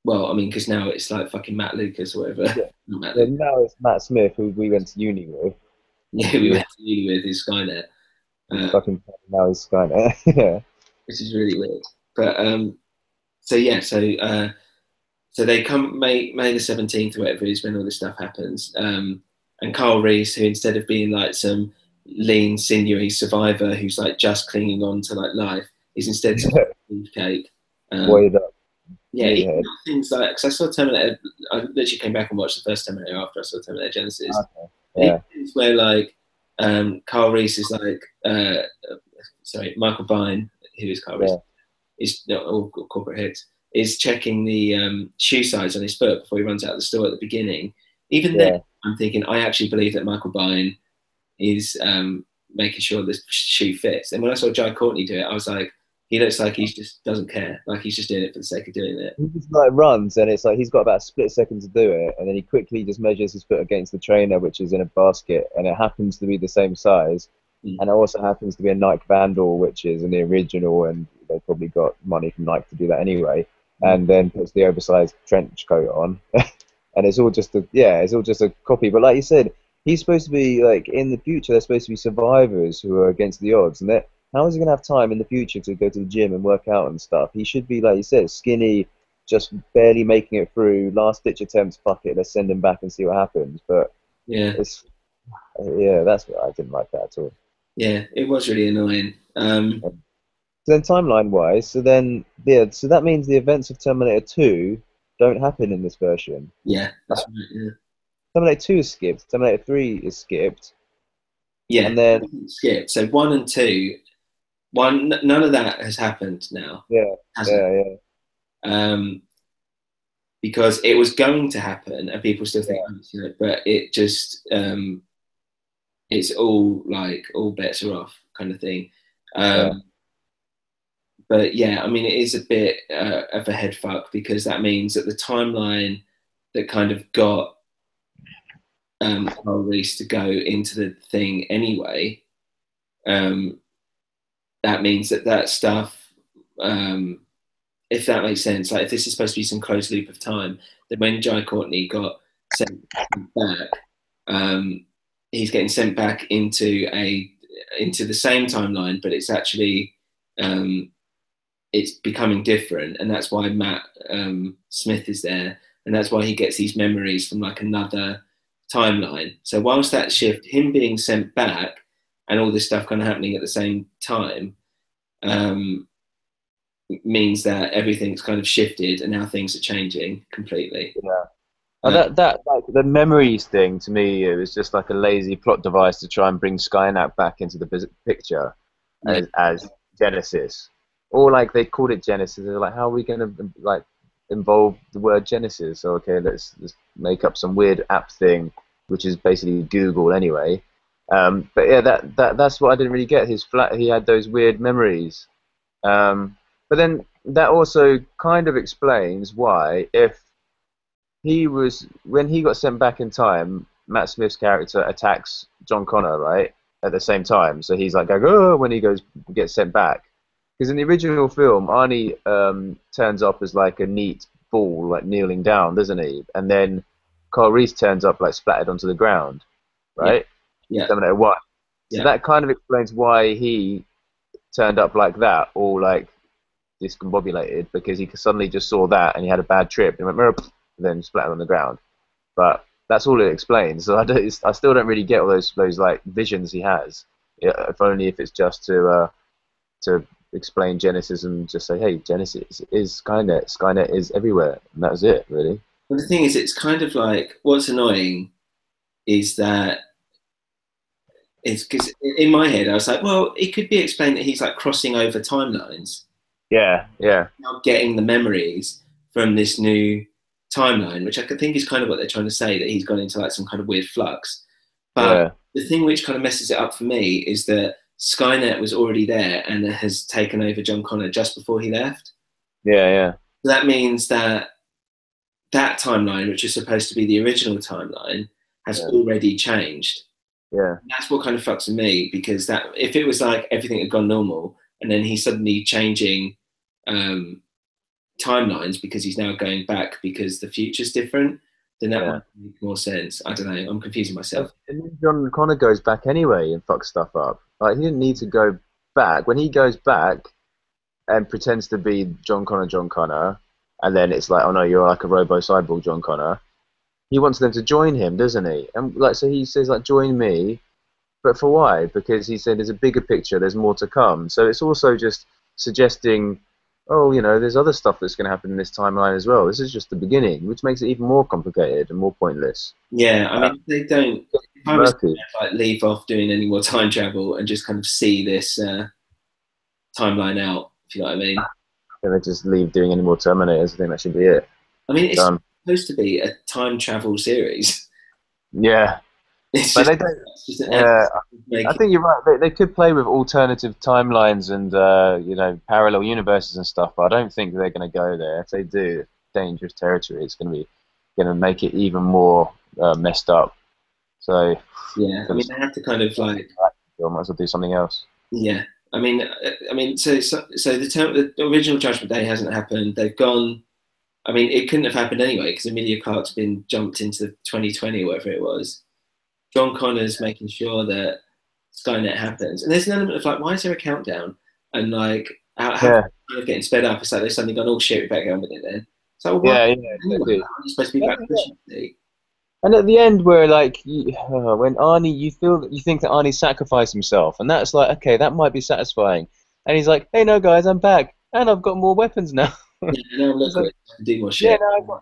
well, I mean, because now it's like fucking Matt Lucas or whatever. yeah. Not Matt Yeah, Lucas. now it's Matt Smith, who we went to uni with. Yeah, we He, went to uni with is Skynet, he's uh, fucking now he's Skynet. Yeah, which is really weird. But so yeah, so they come May the 17th or whatever is when all this stuff happens. And Carl Reese, who instead of being like some lean, sinewy survivor who's like just clinging on to like life, is instead some cake. Um, Voided up, yeah, even meathead. things like, because I saw Terminator, I literally came back and watched the first Terminator after I saw Terminator Genisys. Okay. And even Yeah, things where like Carl Reese is like, sorry, Michael Bine, who is Carl Reese, yeah, is no, or corporate hits, is checking the shoe size on his foot before he runs out of the store at the beginning. Even then, yeah. I'm thinking I actually believe that Michael Bine is making sure the shoe fits. And when I saw Jai Courtney do it, I was like, he looks like he just doesn't care, like he's just doing it for the sake of doing it. He just like runs, and it's like he's got about a split second to do it, and then he quickly just measures his foot against the trainer, which is in a basket, and it happens to be the same size, Mm. and it also happens to be a Nike Vandal, which is in the original, and they probably got money from Nike to do that anyway, Mm. and then puts the oversized trench coat on, and it's all just a yeah, it's all just a copy. But like you said, he's supposed to be like in the future. They're supposed to be survivors who are against the odds, and that how is he gonna have time in the future to go to the gym and work out and stuff? He should be like you said, skinny, just barely making it through. Last ditch attempt, fuck it, let's send him back and see what happens. But Yeah, it's yeah, that's what I didn't like that at all. yeah, it was really annoying. So then timeline wise, so then yeah, so that means the events of Terminator 2 don't happen in this version. Yeah, that's right. Yeah, Terminator 2 is skipped, Terminator 3 is skipped, yeah. and then Skip. So one and two, none of that has happened now, yeah, has it? yeah, yeah, Because it was going to happen, and people still think, yeah, oh, but it just it's all like all bets are off kind of thing. yeah, Um, but yeah, I mean, it is a bit of a head fuck because that means that the timeline that kind of got Carl Reese to go into the thing anyway, um, that means that that stuff, if that makes sense, like if this is supposed to be some closed loop of time, then when Jai Courtney got sent back, um, he's getting sent back into the same timeline, but it's actually um, it's becoming different, and that's why Matt Smith is there, and that's why he gets these memories from like another timeline. So whilst that shift, him being sent back, and all this stuff kind of happening at the same time, um, means that everything's kind of shifted, and now things are changing completely. yeah. And Uh, that like the memories thing to me, it was just like a lazy plot device to try and bring Skynet back into the picture yeah, as Genesis, or like they called it Genesis. They're like, how are we gonna like involve the word Genesis? So, okay, let's make up some weird app thing, which is basically Google anyway. But yeah, that's what I didn't really get. He had those weird memories. Um, but then that also kind of explains why if he was when he got sent back in time, Matt Smith's character attacks John Connor right at the same time. So he's like going, oh, when he gets sent back. Because in the original film, Arnie turns up as like a neat ball, like kneeling down, doesn't he? And then Carl Reese turns up like splattered onto the ground. yeah, right? yeah, Terminator 1. So yeah. that kind of explains why he turned up like that, all like discombobulated, because he suddenly just saw that and he had a bad trip and went, "Merp," and then splattered on the ground. But that's all it explains. So I still don't really get all those like visions he has. Yeah, if only if it's just to explain Genesis and just say, hey, Genesis is Skynet. Skynet is everywhere, and that was it, really. But the thing is, it's kind of like what's annoying is that it's because in my head I was like, well, it could be explained that he's like crossing over timelines, Yeah, yeah, now getting the memories from this new timeline, which I could think is kind of what they're trying to say, that he's gone into like some kind of weird flux. But yeah, the thing which kind of messes it up for me is that Skynet was already there and has taken over John Connor just before he left. yeah, yeah, So that means that that timeline, which is supposed to be the original timeline, has yeah, already changed. yeah, And that's what kind of fucks with me, because that if it was like everything had gone normal and then he's suddenly changing um, timelines because he's now going back because the future's different, then that yeah. might make more sense. I don't know. I'm confusing And myself. then John Connor goes back anyway and fucks stuff up. Like he didn't need to go back. When he goes back and pretends to be John Connor, and then it's like, oh no, you're like a robo cyborg John Connor. He wants them to join him, doesn't he? And like, so he says like, join me, but for why? Because he said there's a bigger picture, there's more to come. So it's also just suggesting, oh, there's other stuff that's going to happen in this timeline as well. This is just the beginning, which makes it even more complicated and more pointless. Yeah, I Uh, mean, if they don't. If I was to Murky. like leave off doing any more time travel and just kind of see this timeline out, if you know what I mean. And they just leave doing any more Terminators. I think that should be it. I mean, it's Done. supposed to be a time travel series. Yeah, It's but just they don't. it's just an Yeah, I making. think you're right. They could play with alternative timelines and parallel universes and stuff, but I don't think they're going to go there. If they do, dangerous territory. It's going to make it even more messed up. So Yeah, I for mean, the they have to kind of like. I might as well do something else. Yeah, I mean, so the original Judgment Day hasn't happened. They've gone. I mean, it couldn't have happened anyway because Emilia Clarke's been jumped into 2020 or whatever it was. John Connor's making sure that Skynet happens, and there's an element of like, why is there a countdown? And like, how Yeah, kind of getting sped up? It's like they've suddenly gone, oh shit, we better get on with it then. So well, why yeah, yeah, anyway? exactly. Aren't you supposed to be back efficiently? And at the end, where like when Arnie, you think that Arnie sacrificed himself, and that's like, okay, that might be satisfying. And he's like, hey, no, guys, I'm back, and I've got more weapons now. Yeah, now I'm It's like, liquid, I can do more yeah, shit.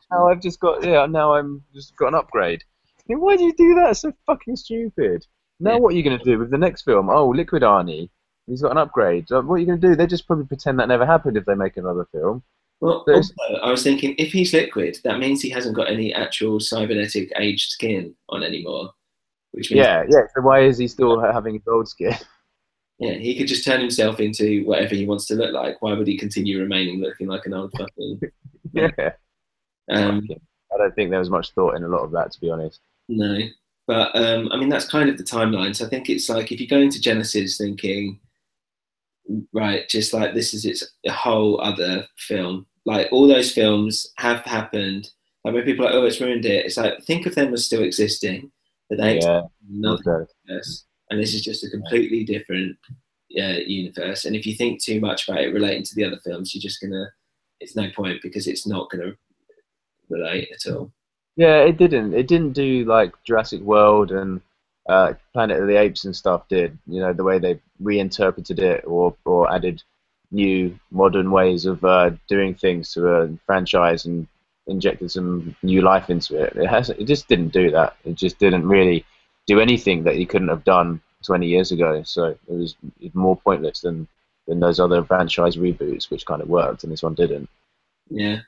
now I've just got, yeah, now I'm just got an upgrade. Why do you do that? It's so fucking stupid. Now Yeah. what are you gonna do with the next film? Oh, Liquid Arnie, he's got an upgrade. So what are you gonna do? They just probably pretend that never happened if they make another film. Well, But also, I was thinking if he's liquid, that means he hasn't got any actual cybernetic aged skin on anymore, which means yeah, yeah. So why is he still having his old skin? yeah, he could just turn himself into whatever he wants to look like. Why would he continue remaining looking like an old fucking man? Yeah. Um, Fucking. I don't think there was much thought in a lot of that, to be honest. no, but I mean that's kind of the timeline. So I think it's like if you go into Genesis thinking, right, just like this is its a whole other film. Like all those films have happened. Like when people are like, oh, it's ruined it. It's like think of them as still existing, but they exist Yeah. in another Okay. universe, and this is just a completely different universe. And if you think too much about it relating to the other films, you're just gonna. It's no point because it's not gonna relate at all. Yeah, it didn't. It didn't do like Jurassic World and Planet of the Apes and stuff did. The way they reinterpreted it or added new modern ways of doing things to a franchise and injected some new life into it. It just didn't do that. It just didn't really do anything that he couldn't have done 20 years ago. So it was more pointless than those other franchise reboots, which kind of worked, and this one didn't. Yeah.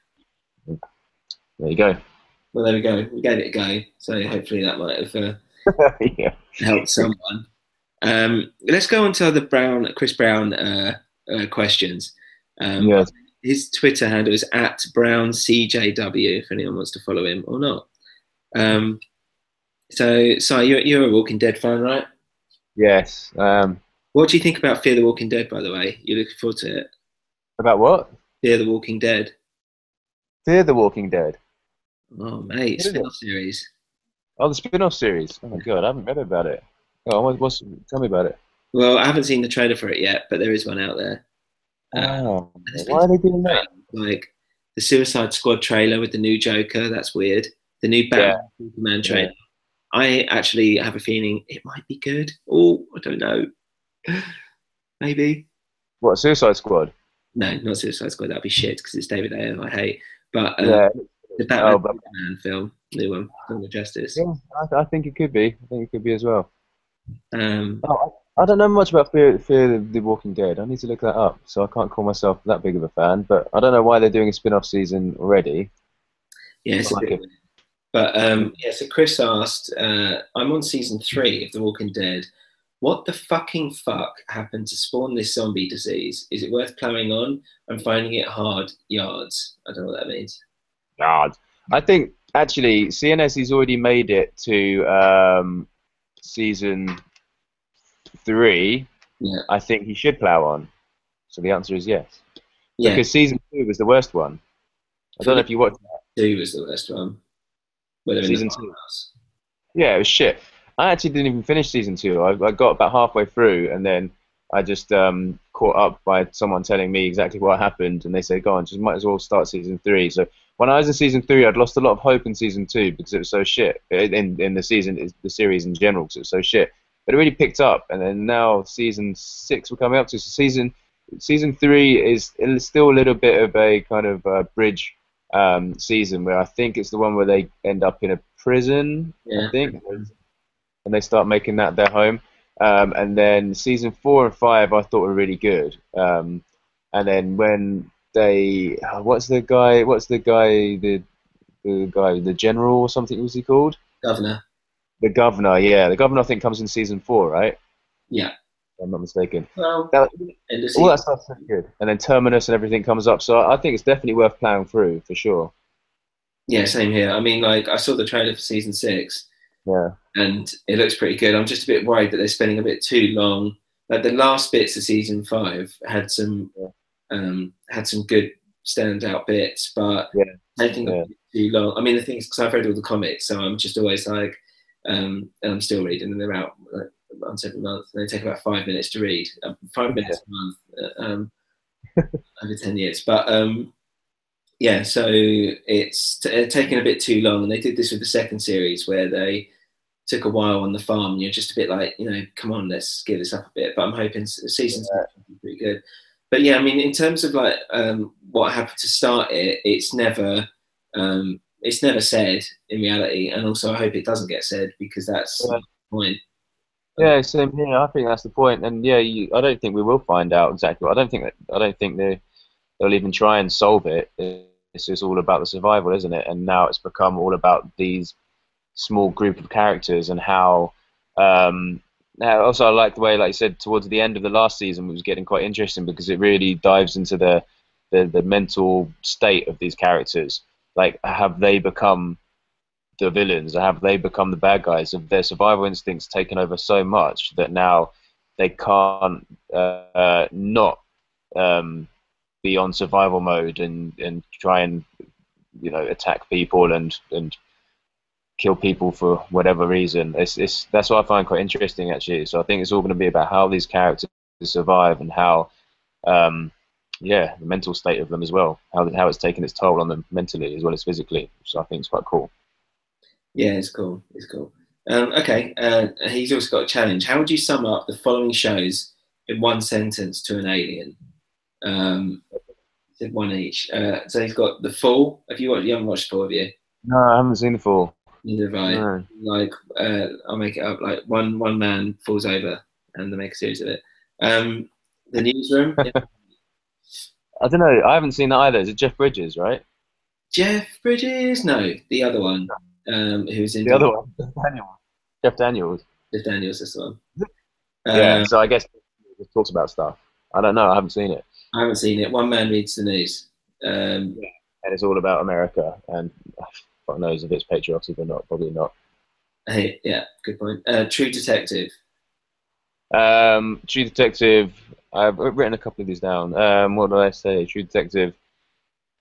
There you go. Well, there we go. We gave it a go, so hopefully that might have Yeah. helped someone. Let's go on to the Chris Brown questions. Um, Yeah. his Twitter handle is at BrownCJW. If anyone wants to follow him or not. So you're a Walking Dead fan, right? Yes. What do you think about Fear the Walking Dead? By the way, you looking forward to it? About what? Fear the Walking Dead. Fear the Walking Dead. Oh, mate, What is it? spin-off series. Oh, the spin-off series. Oh my God, I haven't read about it. Oh, tell me about it. Well, I haven't seen the trailer for it yet, but there is one out there. Oh, And there's been why are some they doing that? trailers, like the Suicide Squad trailer with the new Joker. That's weird. The new Yeah, Batman Superman yeah. trailer. I actually have a feeling it might be good. Oh, I don't know. Maybe. What, Suicide Squad? No, not Suicide Squad. That'd be shit because it's David Ayer. I hate. But Yeah. the Batman Oh, but Superman film, new one, Dawn of Justice. yeah, I think it could be. I think it could be as well. Um, Oh, I don't know much about Fear the Walking Dead. I need to look that up, so I can't call myself that big of a fan. But I don't know why they're doing a spin-off season already. yeah, It's it's not a like bit it. weird. But yeah, so Chris asked, I'm on season 3 of The Walking Dead. What the fucking fuck happened to spawn this zombie disease? Is it worth plowing on? I'm finding it hard yards. I don't know what that means. God. I think actually CNS has already made it to season 3. Yeah, I think he should plow on. So the answer is yes, yeah. because season 2 was the worst one. I For don't know me, if you watched 2 was the worst one. Where they're in the season 2. farmhouse. Yeah, it was shit. I actually didn't even finish season 2. I got about halfway through, and then I just caught up by someone telling me exactly what happened, and they said, "Go on, just might as well start season 3." So when I was in season 3, I'd lost a lot of hope in season 2 because it was so shit. In the season, the series in general, because it was so shit. But it really picked up, and then now season 6 we're coming up to. So season 3 is still a little bit of a kind of bridge season where I think it's the one where they end up in a prison. I Yeah. think, and they start making that their home. And then season 4 and 5 I thought were really good. And then when they, the guy, the general or something was he called? Governor. The governor, yeah, the governor I think comes in season 4, right? If Yeah. I'm not mistaken. Well, That, end of all season. that stuff's so good. And then Terminus and everything comes up, so I think it's definitely worth plowing through for sure. Yeah, same here. I mean, like, I saw the trailer for season 6 Yeah, and it looks pretty good. I'm just a bit worried that they're spending a bit too long. Like, the last bits of season 5 yeah, had some good standout bits, but yeah, taking a yeah. bit too long. I mean, the thing is, because I've read all the comics, so I'm just always like, and I'm still reading, and they're out like, once every month, and they take about 5 minutes to read, 5 minutes a month, over 10 years. But yeah, so it's taking a bit too long, and they did this with the second series where they took a while on the farm. And you're just a bit like, come on, let's give this up a bit. But I'm hoping season 6 will be pretty good. But yeah, I mean, in terms of like what happened to start it, it's never said in reality, and also I hope it doesn't get said because that's Yeah. the point. Yeah, same here. I think that's the point, and yeah, I don't think we will find out exactly. I don't think they'll even try and solve it. It's just all about the survival, isn't it? And now it's become all about these small group of characters and how. Also, I like the way, like you said, towards the end of the last season, it was getting quite interesting because it really dives into the mental state of these characters. Like, have they become the villains? Have they become the bad guys? Have their survival instincts taken over so much that now they can't not um, be on survival mode and try and attack people and kill people for whatever reason? It's that's what I find quite interesting actually. So I think it's all going to be about how these characters survive and how yeah, the mental state of them as well. How it's taken its toll on them mentally as well as physically. So I think it's quite cool. Yeah, it's cool. It's cool. Okay, he's also got a challenge. How would you sum up the following shows in one sentence to an alien? Um, said one each. So he's got The Fall. Have you watched? You haven't watched Fall, have you? No, I haven't seen the full. Neither have I. No. Like, I'll make it up. Like one man falls over, and they make a series of it. The Newsroom. Yeah. I don't know. I haven't seen that either. Is it Jeff Bridges, right? Jeff Bridges. No, the other one. Who's in The other one, Jeff Daniels. Jeff Daniels. Jeff Daniels. This one. Yeah. Uh, So I guess it talks about stuff. I don't know. I haven't seen it. I haven't seen it. One man reads the news. Um, Yeah. And it's all about America, and God knows if it's patriotic or not. Probably not. hey, yeah, good point. True Detective. True Detective. I've written a couple of these down. What did I say? True Detective.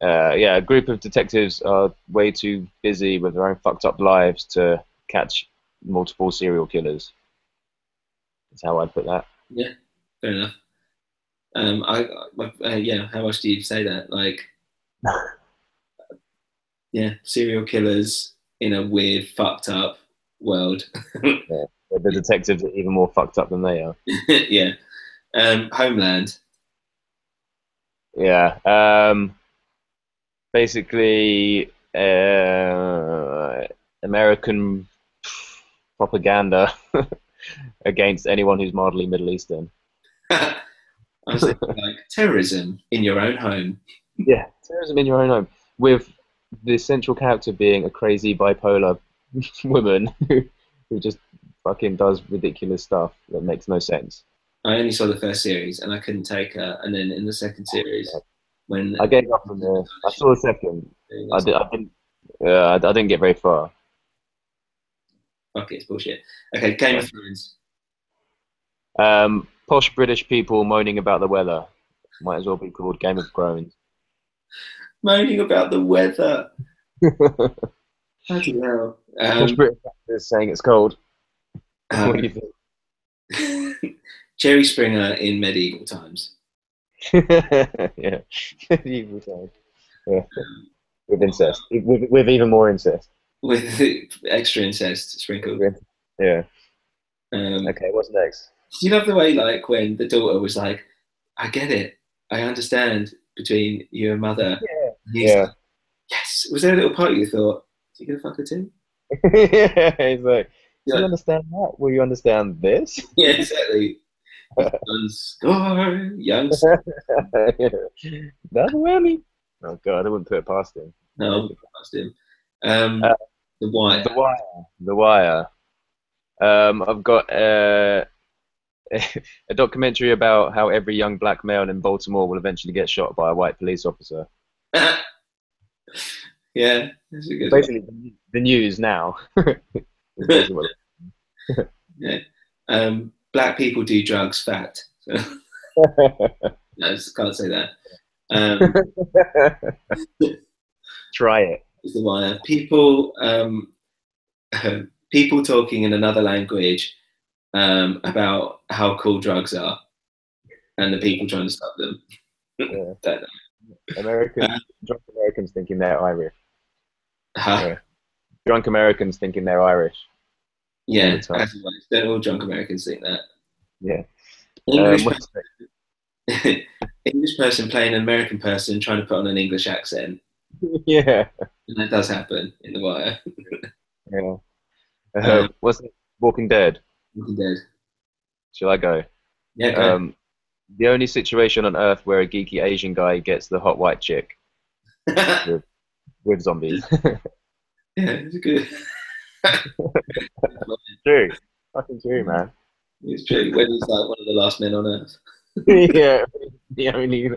Yeah, a group of detectives are way too busy with their own fucked up lives to catch multiple serial killers. That's how I'd put that. Yeah, fair enough. Yeah, how else do you say that? Like, yeah, serial killers in a weird, fucked up world. Yeah. The detectives are even more fucked up than they are. Yeah. Homeland. Yeah. Basically, American propaganda against anyone who's mildly Middle Eastern. I was thinking like terrorism in your own home. Yeah, terrorism in your own home, with the central character being a crazy bipolar woman who just fucking does ridiculous stuff that makes no sense. I only saw the first series and I couldn't take her. And then in the second series, when I gave up on there. I saw a second. I didn't. I didn't get very far. fuck it, it's bullshit. Okay, Game of Thrones. Posh British people moaning about the weather might as well be called Game of Thrones. Moaning about the weather. Bloody hell. Posh British actors saying it's cold. What do you think? Jerry Springer in medieval times. Yeah, medieval times. Yeah. With incest, with even more incest. With extra incest sprinkled. Yeah. Okay, what's next? Do you love the way, like, when the daughter was like, I get it, I understand between you and mother. Yeah. And he's like, yes. Was there a little part you thought, is he gonna fuck her too? Yeah, he's like, do you understand that? Will you understand this? Yeah, exactly. Score, youngster. That's a whammy. Oh god, I wouldn't put it past him. No, I wouldn't put it past him. The Wire. The Wire. The Wire. I've got a documentary about how every young black male in Baltimore will eventually get shot by a white police officer. Yeah, that's a good basically one. The news now. Yeah. Black people do drugs, fact. So. No, I just can't say that. Try it. It's The Wire. People talking in another language about how cool drugs are, and the people trying to stop them. Yeah. Drunk Americans thinking they're Irish. Yeah. Drunk Americans thinking they're Irish. Yeah, don't all drunk Americans think that. Yeah. English person playing an American person trying to put on an English accent. Yeah. And that does happen in The Wire. Yeah. What's it? Walking Dead? Walking Dead. Shall I go? Yeah, go. The only situation on Earth where a geeky Asian guy gets the hot white chick with zombies. Yeah, it's good. True. Fucking true, man. It's true. When he's like one of the last men on Earth. Yeah, the only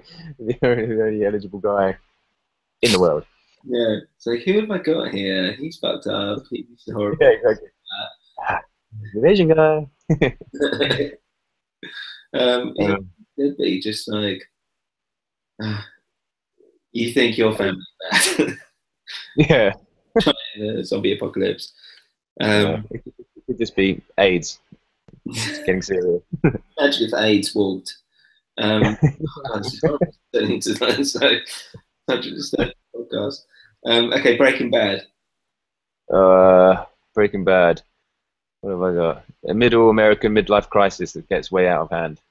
eligible guy in the world. Yeah, it's like, who have I got here? He's fucked up. He's horrible. Yeah, exactly. The Asian guy. It'd be just like, you think your family's bad. Yeah. Zombie apocalypse. It could just be AIDS. It's getting serious. Imagine if AIDS walked. Podcast. Okay, Breaking Bad. Breaking Bad. What have I got? A middle American midlife crisis that gets way out of hand.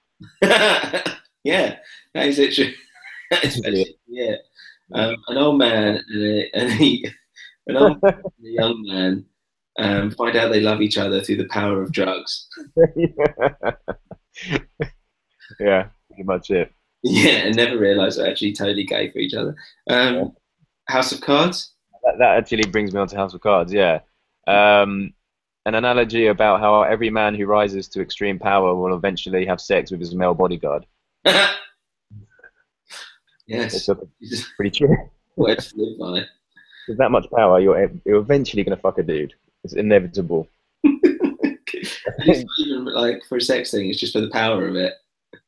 Yeah, that is it. True. Yeah. An old man an old man and a young man find out they love each other through the power of drugs. Yeah, pretty much it. Yeah, and never realise they're actually totally gay for each other. House of Cards? That actually brings me on to House of Cards, yeah. An analogy about how every man who rises to extreme power will eventually have sex with his male bodyguard. Yes. It's pretty true. Words to live by. With that much power, you're eventually going to fuck a dude. It's inevitable. It's not even like for a sex thing, it's just for the power of it.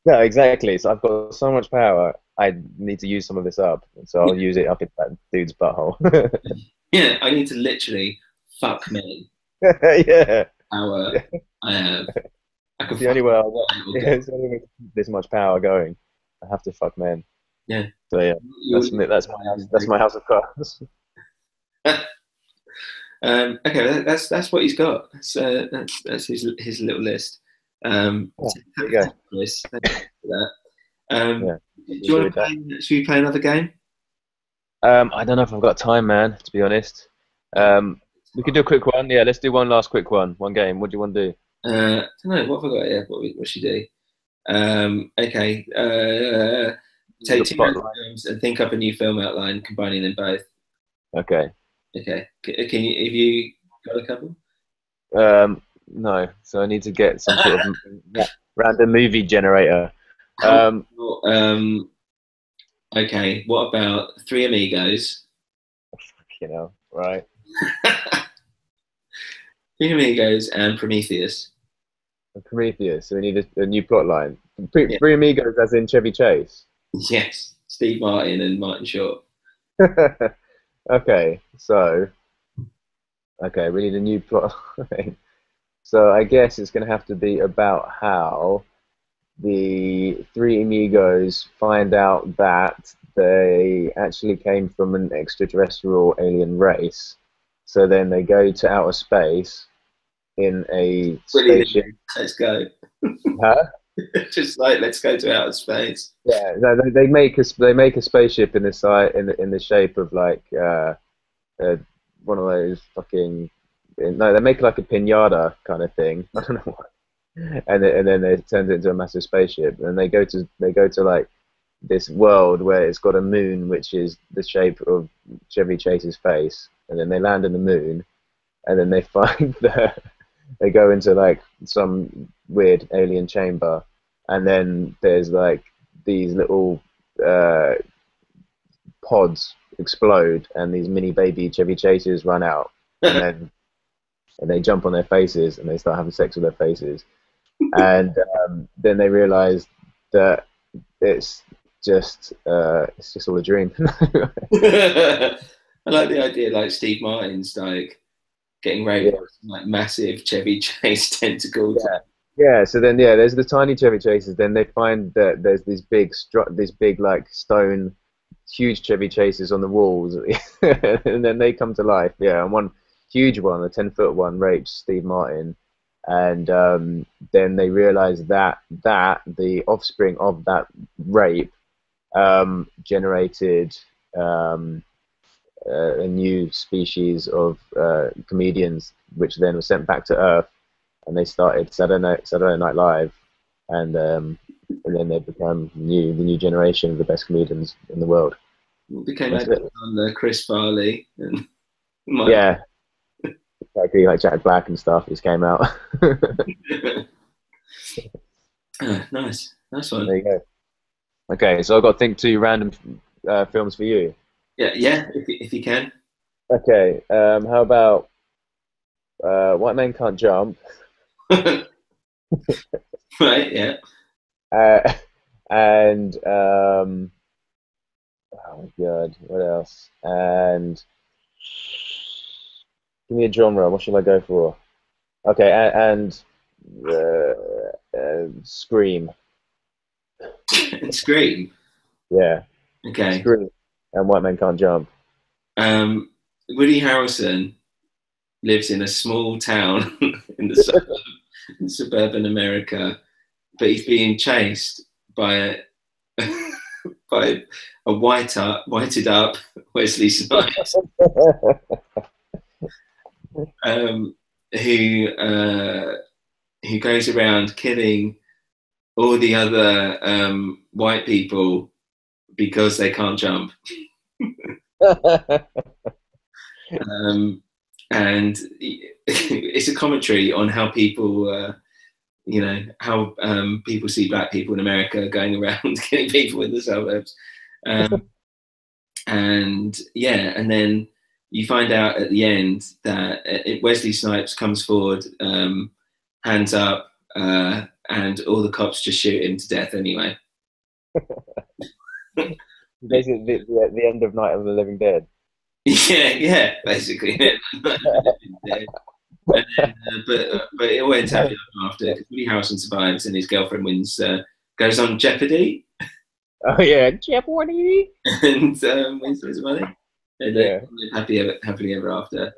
No, exactly. So I've got so much power, I need to use some of this up. So I'll use it up in that dude's butthole. Yeah, I need to literally fuck men. Yeah. power I have. I can It's the fuck only way I'll a little yeah, girl. it's the only way to keep this much power going. I have to fuck men. Yeah. So yeah, You'll live that's my house. That's my house of cards. Okay, that's what he's got. That's his little list. Yeah, there you go. Thanks, Chris. Thank you for that. Yeah, Do hope you you want enjoyed to that. play? Should we play another game? I don't know if I've got time, man. To be honest, Okay. we could do a quick one. Yeah, let's do one last quick one. One game. What do you want to do? I don't know. What have I got here? What should we do? Okay. Use Take a two plot random line. films and think up a new film outline, combining them both. Okay. Okay. Can you? Have you got a couple? No. So I need to get some sort of random movie generator. How Um, about, okay, what about Three Amigos? right. Three Amigos and Prometheus. Prometheus. So we need a new plot line. Yeah. Three Amigos, as in Chevy Chase. Yes. Steve Martin and Martin Short. Okay. So okay, we need a new plot line. So I guess it's going to have to be about how the three amigos find out that they actually came from an extraterrestrial alien race. So then they go to outer space in a Willy spaceship. let's go. Huh? Just like let's go to outer space. Yeah, no, they make a spaceship in the side in the shape of like uh one of those fucking no, they make like a pinata kind of thing. I don't know what. And then it turns it into a massive spaceship, and they go to like this world where it's got a moon which is the shape of Chevy Chase's face, and then they land on the moon, and then they find that they go into like some weird alien chamber, and then there's like these little uh, pods explode, and these mini baby Chevy Chases run out, and then and they jump on their faces and they start having sex with their faces, and then they realize that it's it's just all a dream. I like the idea, like Steve Martin's like getting raped Yeah, by some, like massive Chevy Chase tentacles. yeah, yeah. So then, yeah, there's the tiny Chevy Chases. Then they find that there's these big like stone, huge Chevy Chases on the walls, and then they come to life. Yeah, and one huge one, a 10-foot one, rapes Steve Martin, and then they realize that the offspring of that rape generated um, a new species of comedians, which then was sent back to Earth, and they started Saturday Night Live, and then they become the new generation of the best comedians in the world. Became That's active it. on the Chris Farley and Mike. Yeah, exactly, like Jack Black and stuff. Just came out. Nice, nice one. There you go. Okay, so I've got to think two random films for you. Yeah, yeah. If you can. Okay, how about White Men Can't Jump? Right. Yeah. Uh, and oh my god, what else? And give me a genre. What should I go for? Okay, and Scream. Scream. Yeah, Okay. Scream. And White Men Can't Jump. Woody Harrelson lives in a small town in in suburban America, but he's being chased by a by a whited up Wesley Snipes, um, who who goes around killing all the other white people because they can't jump. Um, and it's a commentary on how people, how people see black people in America going around killing people in the suburbs. Um, and yeah, and then you find out at the end that Wesley Snipes comes forward, hands up, and all the cops just shoot him to death anyway. Basically, the end of Night of the Living Dead. Yeah, yeah, basically. And then, but it all ends happily after because Woody Harrelson survives and his girlfriend wins, goes on Jeopardy Oh yeah, Jeopardy. and wins the money. And they Yeah. live happily ever after.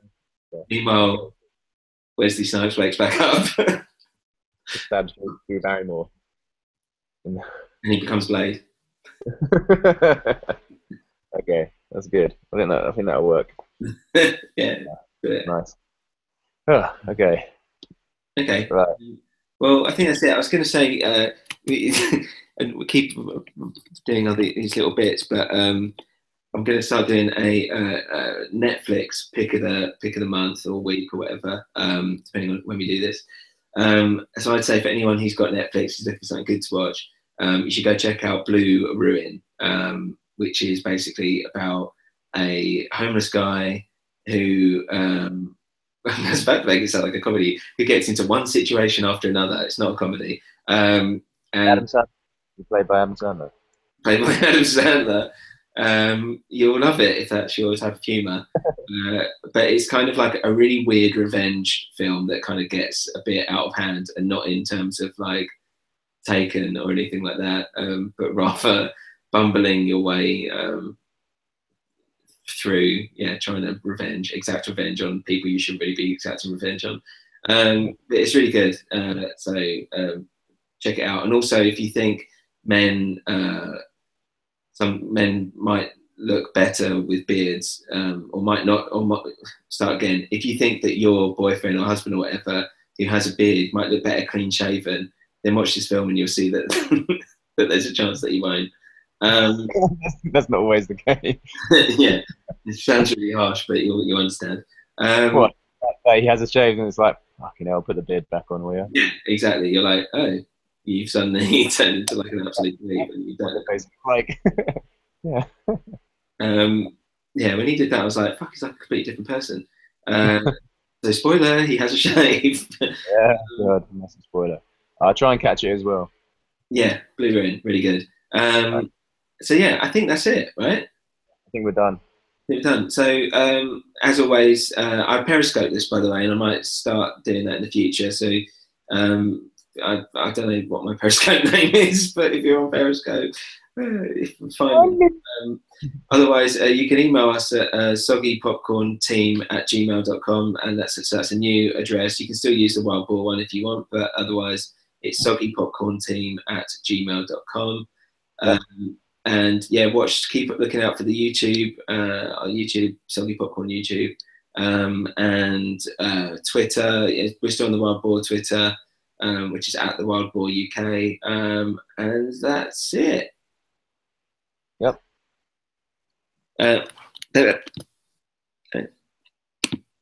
Yeah. Meanwhile, Wesley Snipes wakes back up and Stabs Drew Barrymore. he becomes Blade. Okay, that's good. I think that'll work. Yeah. But, Nice. Ah, okay. okay. Right. Well, I think that's it. I was going to say, and we keep doing all these little bits, but I'm going to start doing a Netflix pick of the month or week or whatever, depending on when we do this. So I'd say for anyone who's got Netflix, who's looking for something good to watch, you should go check out Blue Ruin, which is basically about a homeless guy who I was about to make it sound like a comedy, who gets into one situation after another. It's not a comedy. And Adam Sandler. You played by Adam Sandler. played by Adam Sandler. You'll love it if that's your type of humour. But it's kind of like a really weird revenge film that kind of gets a bit out of hand, and not in terms of like Taken or anything like that, but rather bumbling your way through, yeah, trying to exact revenge on people you shouldn't really be exacting revenge on. But it's really good. So check it out. And also, if you think men, some men might look better with beards, or might not, or might, start again. If you think that your boyfriend or husband or whatever who has a beard might look better clean shaven, then watch this film and you'll see that that there's a chance that you won't. That's not always the case. Yeah, it sounds really harsh, but you'll understand. What? He has a shave and it's like, fucking hell, put the beard back on, will you? Yeah, exactly. You're like, oh, you've suddenly turned into like an absolute dweeb, and you don't. Like, yeah. Yeah, when he did that, I was like, fuck, he's like a completely different person. So spoiler, he has a shave. Yeah, God, massive spoiler. I'll try and catch it as well. Yeah, Blue Ruin, really good. Right. So yeah, I think that's it, right? I think we're done. We're done. So as always, I periscope this, by the way, and I might start doing that in the future. So I don't know what my periscope name is, but if you're on Periscope, find me. Otherwise, you can email us at soggypopcornteam@gmail.com, and that's a new address. You can still use the Wild Boar one if you want, but otherwise, it's soggypopcornteam@gmail.com. Yep. And yeah, keep looking out for the YouTube, our YouTube, Soggy Popcorn YouTube, and Twitter. We're still on the Wild Boar Twitter, which is at the Wild Boar UK, and that's it. Yep.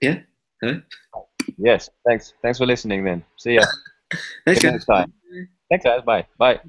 Yeah. Hello? Yes. Thanks. Thanks for listening then. See ya. Thanks, Till next time. Thanks, guys. Bye. Bye.